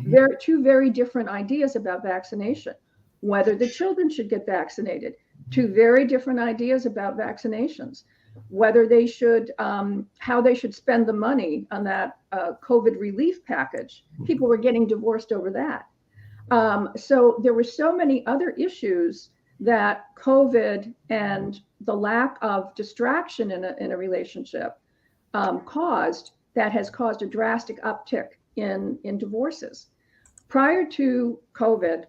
There are two very different ideas about vaccination. Whether the children should get vaccinated, two very different ideas about vaccinations. Whether they should, how they should spend the money on that COVID relief package. People were getting divorced over that. So there were so many other issues that COVID and the lack of distraction in a relationship caused, that has caused a drastic uptick in divorces. Prior to COVID,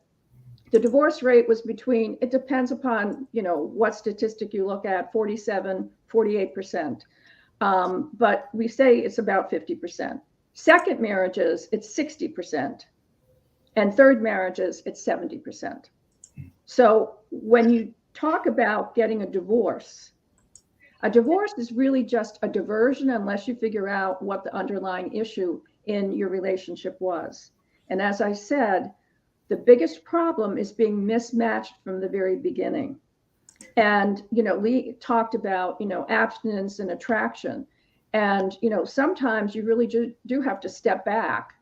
the divorce rate was between, it depends upon, what statistic you look at, 47, 48%. But we say it's about 50%. Second marriages, it's 60%. And third marriages, it's 70%. So when you talk about getting a divorce is really just a diversion unless you figure out what the underlying issue in your relationship was. And as I said, the biggest problem is being mismatched from the very beginning. And, Lee talked about, abstinence and attraction. And, sometimes you really do have to step back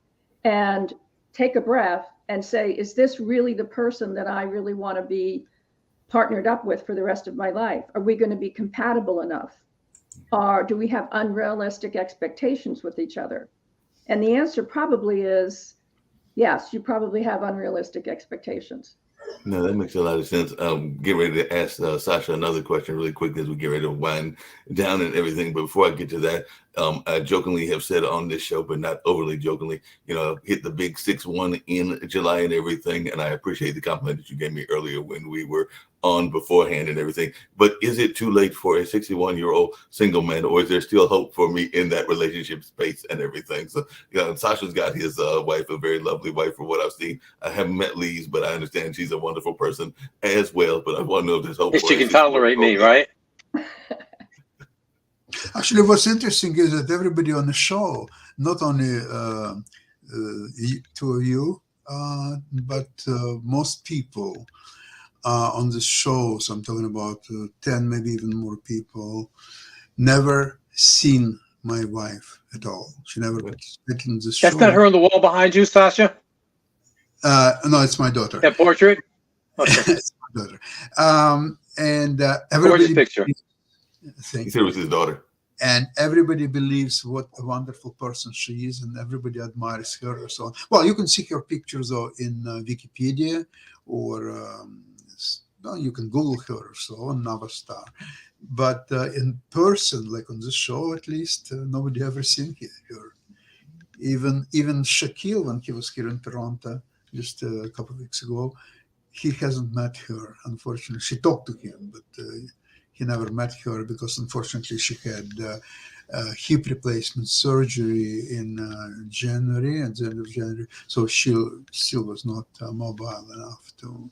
and take a breath and say, is this really the person that I really want to be partnered up with for the rest of my life? Are we going to be compatible enough? Or do we have unrealistic expectations with each other? And the answer probably is yes, you probably have unrealistic expectations. No, that makes a lot of sense. Get ready to ask Sasha another question really quick as we get ready to wind down and everything. But before I get to that, I jokingly have said on this show, but not overly jokingly, hit the big 6-1 in July and everything. And I appreciate the compliment that you gave me earlier when we were on beforehand and everything. But is it too late for a 61-year-old single man, or is there still hope for me in that relationship space and everything? So, Sasha's got his wife, a very lovely wife from what I've seen. I haven't met Lise, but I understand she's a wonderful person as well. But I want to know if there's hope. She can tolerate me, right? Actually, what's interesting is that everybody on the show, not only two of you, but most people on the show, so I'm talking about 10, maybe even more people, never seen my wife at all. She never participated in the show. That's not her on the wall behind you, Sasha? No, it's my daughter. That portrait? Okay. It's my daughter. And everybody. Gorgeous picture. He said it was his daughter. And everybody believes what a wonderful person she is, and everybody admires her or so on. Well, you can see her pictures though in Wikipedia, or you can Google her or so on, Navastar. But in person, like on this show at least, nobody ever seen her. Even Shaquille, when he was here in Toronto just a couple of weeks ago, he hasn't met her, unfortunately. She talked to him, but he never met her because, unfortunately, she had hip replacement surgery in January, at the end of January. So she still was not mobile enough to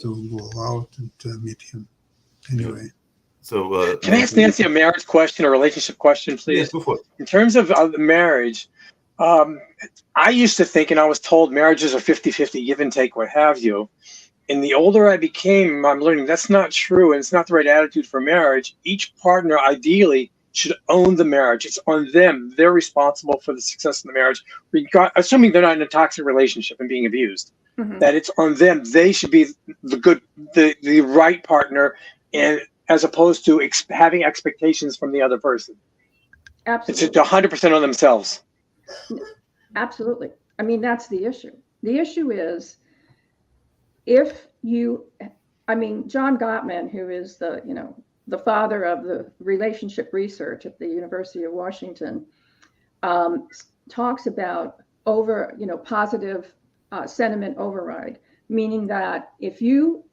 go out and meet him. Anyway. So can I ask Nancy a marriage question or relationship question, please? Yes, before. In terms of marriage, I used to think, and I was told marriages are 50-50, give and take, what have you. And the older I became, I'm learning that's not true, and it's not the right attitude for marriage. Each partner ideally should own the marriage. It's on them. They're responsible for the success of the marriage, assuming they're not in a toxic relationship and being abused. Mm-hmm. That it's on them. They should be the right partner, and as opposed to having expectations from the other person. Absolutely. It's 100% on themselves. Absolutely. I mean, that's the issue. The issue is, John Gottman, who is the father of the relationship research at the University of Washington, talks about positive sentiment override, meaning that if you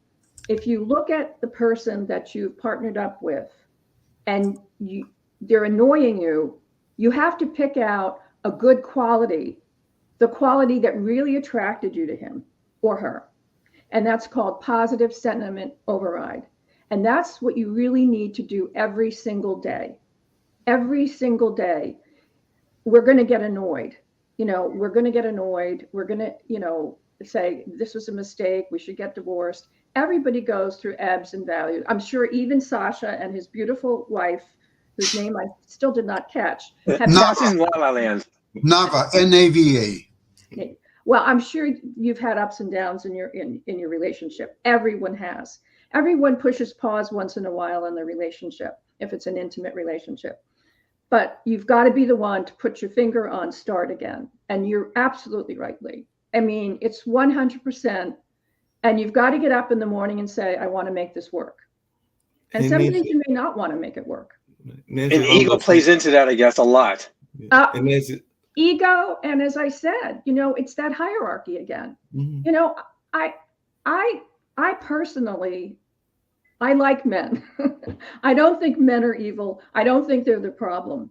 look at the person that you've partnered up with and they're annoying you, you have to pick out a good quality, the quality that really attracted you to him or her. And that's called positive sentiment override. And that's what you really need to do every single day. Every single day, we're going to get annoyed. We're going to get annoyed. We're going to, say, this was a mistake. We should get divorced. Everybody goes through ebbs and valleys. I'm sure even Sasha and his beautiful wife, whose name I still did not catch. Nava's in La La Land. Nava, Nava. Well, I'm sure you've had ups and downs in your relationship. Everyone has. Everyone pushes pause once in a while in the relationship, if it's an intimate relationship. But you've got to be the one to put your finger on start again. And you're absolutely right, Lee. I mean, it's 100%. And you've got to get up in the morning and say, I want to make this work. And some days you may not want to make it work. And ego plays into that, I guess, a lot. Ego, and as I said, it's that hierarchy again. Mm-hmm. I personally, I like men. I don't think men are evil. I don't think they're the problem.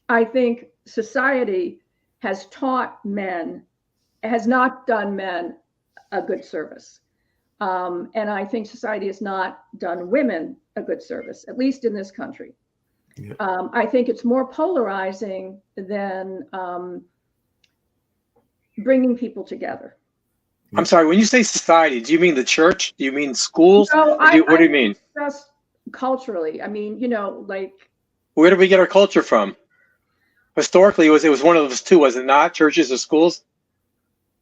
I think society has not done men a good service. And I think society has not done women a good service, at least in this country. Yeah. I think it's more polarizing than bringing people together. I'm sorry, when you say society, do you mean the church? Do you mean schools? No, what do you mean? Just culturally. I mean, like. Where did we get our culture from? Historically, it was one of those two, was it not? Churches or schools?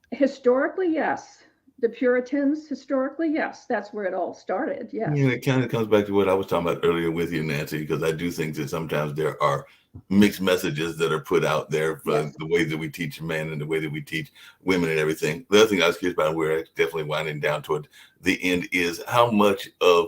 Historically, yes. the Puritans historically, yes, that's where it all started. Yes. Yeah, it kind of comes back to what I was talking about earlier with you, Nancy, because I do think that sometimes there are mixed messages that are put out there for Yes. the way that we teach men and the way that we teach women and everything. The other thing I was curious about, we're definitely winding down toward the end, is how much of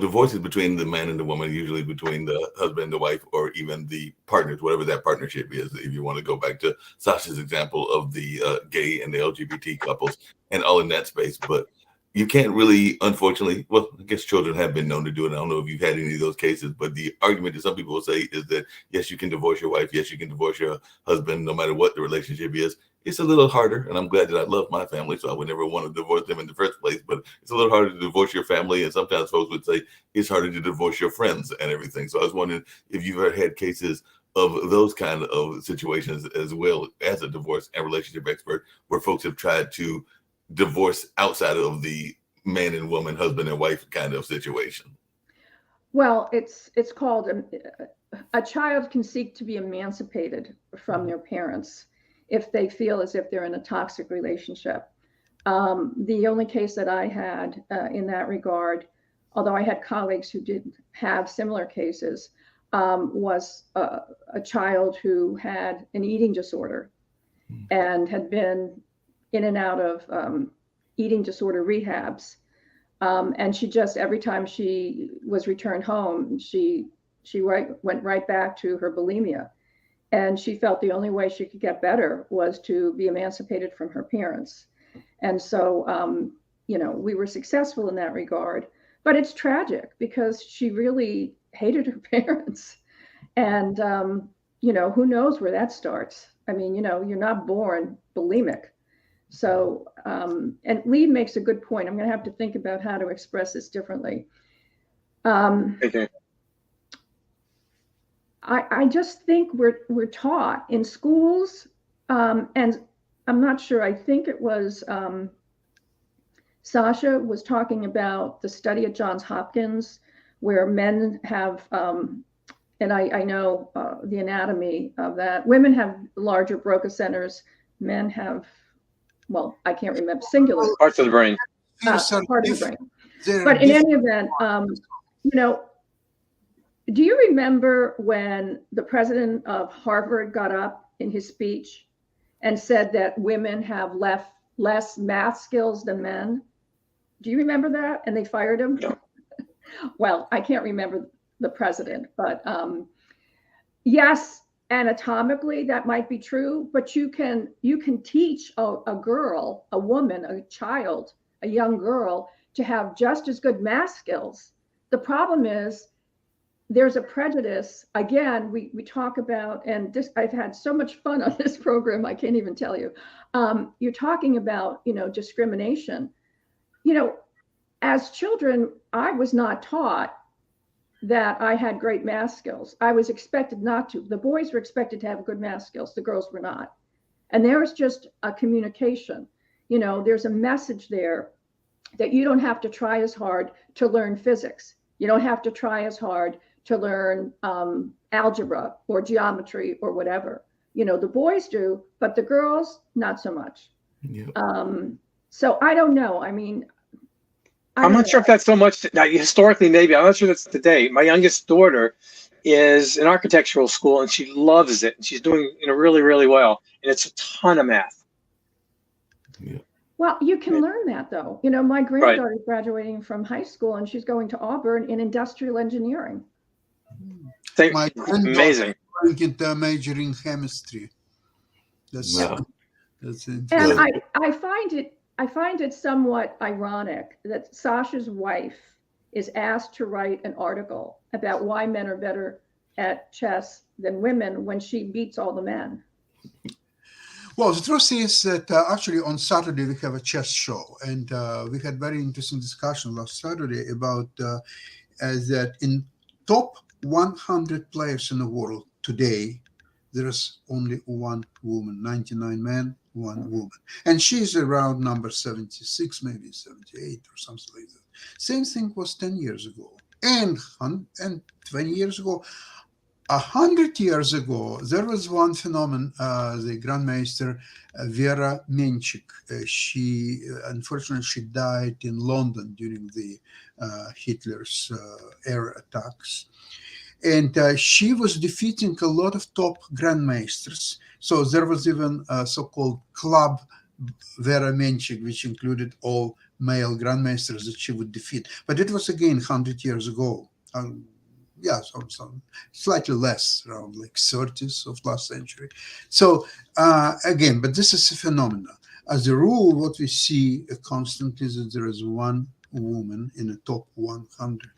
divorces between the man and the woman, usually between the husband and the wife, or even the partners, whatever that partnership is. If you want to go back to Sasha's example of the gay and the LGBT couples and all in that space, but you can't really, unfortunately, well, I guess children have been known to do it. I don't know if you've had any of those cases, but the argument that some people will say is that, yes, you can divorce your wife. Yes, you can divorce your husband, no matter what the relationship is. It's a little harder, and I'm glad that I love my family, so I would never want to divorce them in the first place, but it's a little harder to divorce your family, and sometimes folks would say it's harder to divorce your friends and everything. So I was wondering if you've ever had cases of those kind of situations, as well as a divorce and relationship expert, where folks have tried to divorce outside of the man and woman, husband and wife kind of situation. Well, it's called a child can seek to be emancipated from their parents if they feel as if they're in a toxic relationship. The only case that I had in that regard, although I had colleagues who did have similar cases, was a child who had an eating disorder and had been in and out of eating disorder rehabs. And she just, every time she was returned home, she went right back to her bulimia. And she felt the only way she could get better was to be emancipated from her parents. And so, we were successful in that regard. But it's tragic because she really hated her parents. And, who knows where that starts? I mean, you're not born bulimic. So, and Lee makes a good point. I'm going to have to think about how to express this differently. Okay. I just think we're taught in schools, and I'm not sure. I think it was Sasha was talking about the study at Johns Hopkins, where men have, and I know the anatomy of that. Women have larger Broca centers. Men have, well, I can't remember, singular Parts of the brain. part of the brain. But in any event, do you remember when the president of Harvard got up in his speech and said that women have less math skills than men? Do you remember that? And they fired him? No. Well, I can't remember the president, but yes, anatomically that might be true, but you can teach a girl, a woman, a child, a young girl to have just as good math skills. The problem is there's a prejudice. Again, we talk about, and this, I've had so much fun on this program, I can't even tell you. You're talking about, discrimination. As children, I was not taught that I had great math skills. I was expected not to. The boys were expected to have good math skills. The girls were not. And there was just a communication. There's a message there that you don't have to try as hard to learn physics. You don't have to try as hard to learn algebra or geometry or whatever. The boys do, but the girls, not so much. Yeah. So I don't know. I mean, I'm not sure if that's so much now, historically, maybe. I'm not sure that's today. My youngest daughter is in architectural school and she loves it. And she's doing really, really well. And it's a ton of math. Yeah. Well, you can learn that though. My granddaughter is graduating from high school and she's going to Auburn in industrial engineering. My Amazing. Into majoring chemistry. That's it. And I find it somewhat ironic that Sasha's wife is asked to write an article about why men are better at chess than women when she beats all the men. Well, the truth is that actually on Saturday we have a chess show, and we had very interesting discussion last Saturday about that in top 100 players in the world today, there is only one woman, 99 men, one woman. And she's around number 76, maybe 78 or something like that. Same thing was 10 years ago and 20 years ago. 100 years ago, there was one phenomenon, the Grandmaster Vera Menchik. Unfortunately, she died in London during the Hitler's era attacks. And she was defeating a lot of top Grandmasters. So there was even a so-called club Vera Menchik, which included all male Grandmasters that she would defeat. But it was, again, 100 years ago. So slightly less, around like 30s of last century. So again, but this is a phenomenon. As a rule, what we see constantly is that there is one woman in the top 100.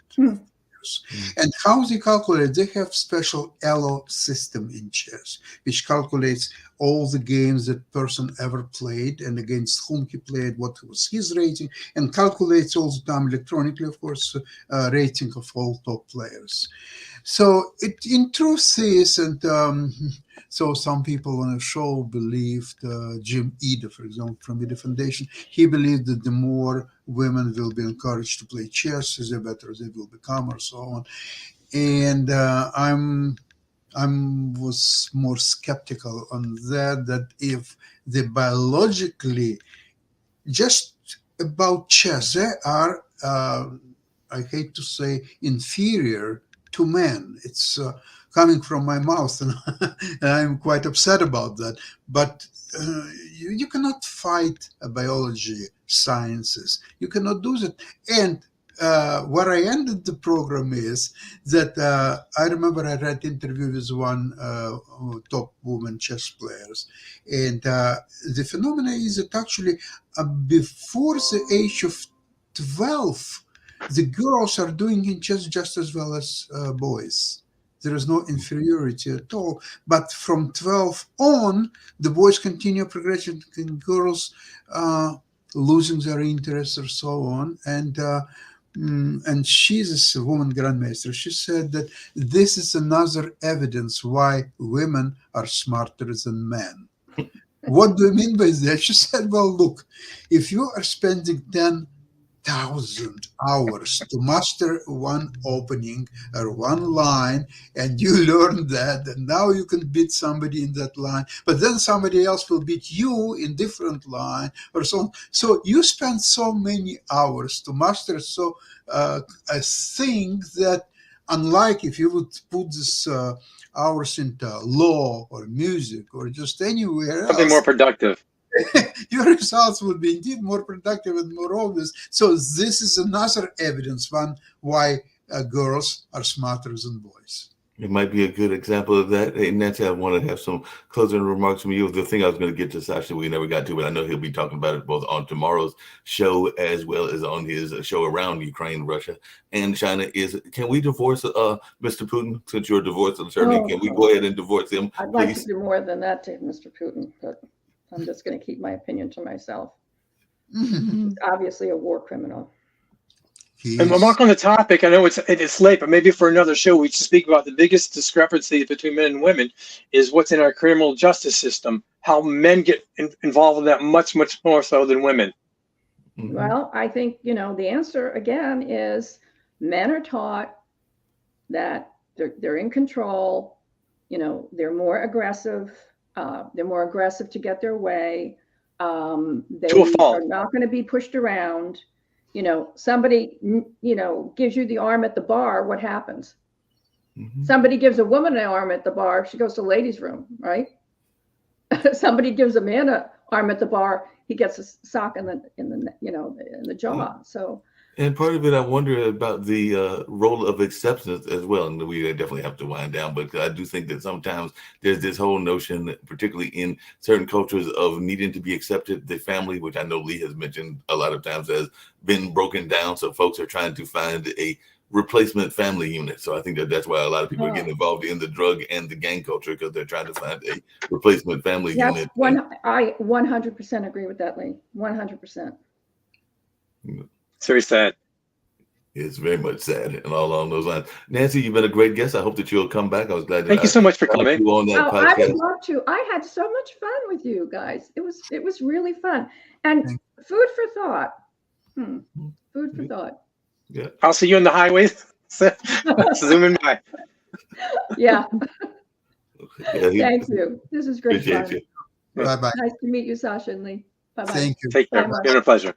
And how they calculate? They have special ELO system in chess, which calculates all the games that person ever played and against whom he played, what was his rating, and calculates all the time electronically, of course, rating of all top players. So it in truth is, and so some people on the show believed, Jim Eder, for example, from Eder Foundation, he believed that the more women will be encouraged to play chess, the better they will become, or so on. And I was more skeptical on that if they biologically, just about chess, they are, I hate to say, inferior to men. It's coming from my mouth, and I'm quite upset about that. But you cannot fight biology sciences. You cannot do that. And where I ended the program is that I remember I read an interview with one top woman chess players, and the phenomena is that actually before the age of 12, the girls are doing in chess just as well as boys. There is no inferiority at all. But from 12 on, the boys continue progression, and girls losing their interest or so on. And she's a woman grandmaster. She said that this is another evidence why women are smarter than men. What do you mean by that? She said, well, look, if you are spending 10,000 hours to master one opening or one line, and you learn that, and now you can beat somebody in that line, but then somebody else will beat you in different line, or so on. So you spend so many hours to master a thing that, unlike if you would put this hours into law or music or just anywhere else, Something more productive. your results would be indeed more productive and more obvious. So this is another evidence, why girls are smarter than boys. It might be a good example of that. Hey, Nancy, I want to have some closing remarks from you. The thing I was going to get to Sasha, we never got to, but I know he'll be talking about it both on tomorrow's show as well as on his show around Ukraine, Russia, and China. Is can we divorce Mr. Putin? Since you're a divorce attorney, can we go ahead and divorce him? I'd like to do more than that to Mr. Putin, but I'm just going to keep my opinion to myself. He's obviously a war criminal. And Mark, on the topic, I know it's late, but maybe for another show we should speak about the biggest discrepancy between men and women is what's in our criminal justice system. How men get involved in that much more so than women. Well, I think the answer again is men are taught that they're in control. They're more aggressive. They're more aggressive to get their way. They are not going to be pushed around. Somebody, gives you the arm at the bar, what happens? Somebody gives a woman an arm at the bar, she goes to the ladies' room, right? Somebody gives a man an arm at the bar, he gets a sock in the jaw. So. And part of it, I wonder about the role of acceptance as well. And we definitely have to wind down, but I do think that sometimes there's this whole notion, particularly in certain cultures, of needing to be accepted. The family, which I know Lee has mentioned a lot of times, has been broken down. So folks are trying to find a replacement family unit. So I think that's why a lot of people are getting involved in the drug and the gang culture, because they're trying to find a replacement family unit. I 100% agree with that, Lee. 100%. It's very sad. It's very much sad, and all along those lines. Nancy, you've been a great guest. I hope that you'll come back. I was glad that Thank you so much for coming. You on that podcast. I would love to. I had so much fun with you guys. It was really fun. And food for thought. Food for thought. Yeah. I'll see you on the highway. Zooming by. Yeah, Yeah, thank you. This is great appreciate fun. you. Bye bye. Nice to meet you, Sasha and Lee. Bye-bye. Thank you. Take care. Bye, Mark. It's been a pleasure.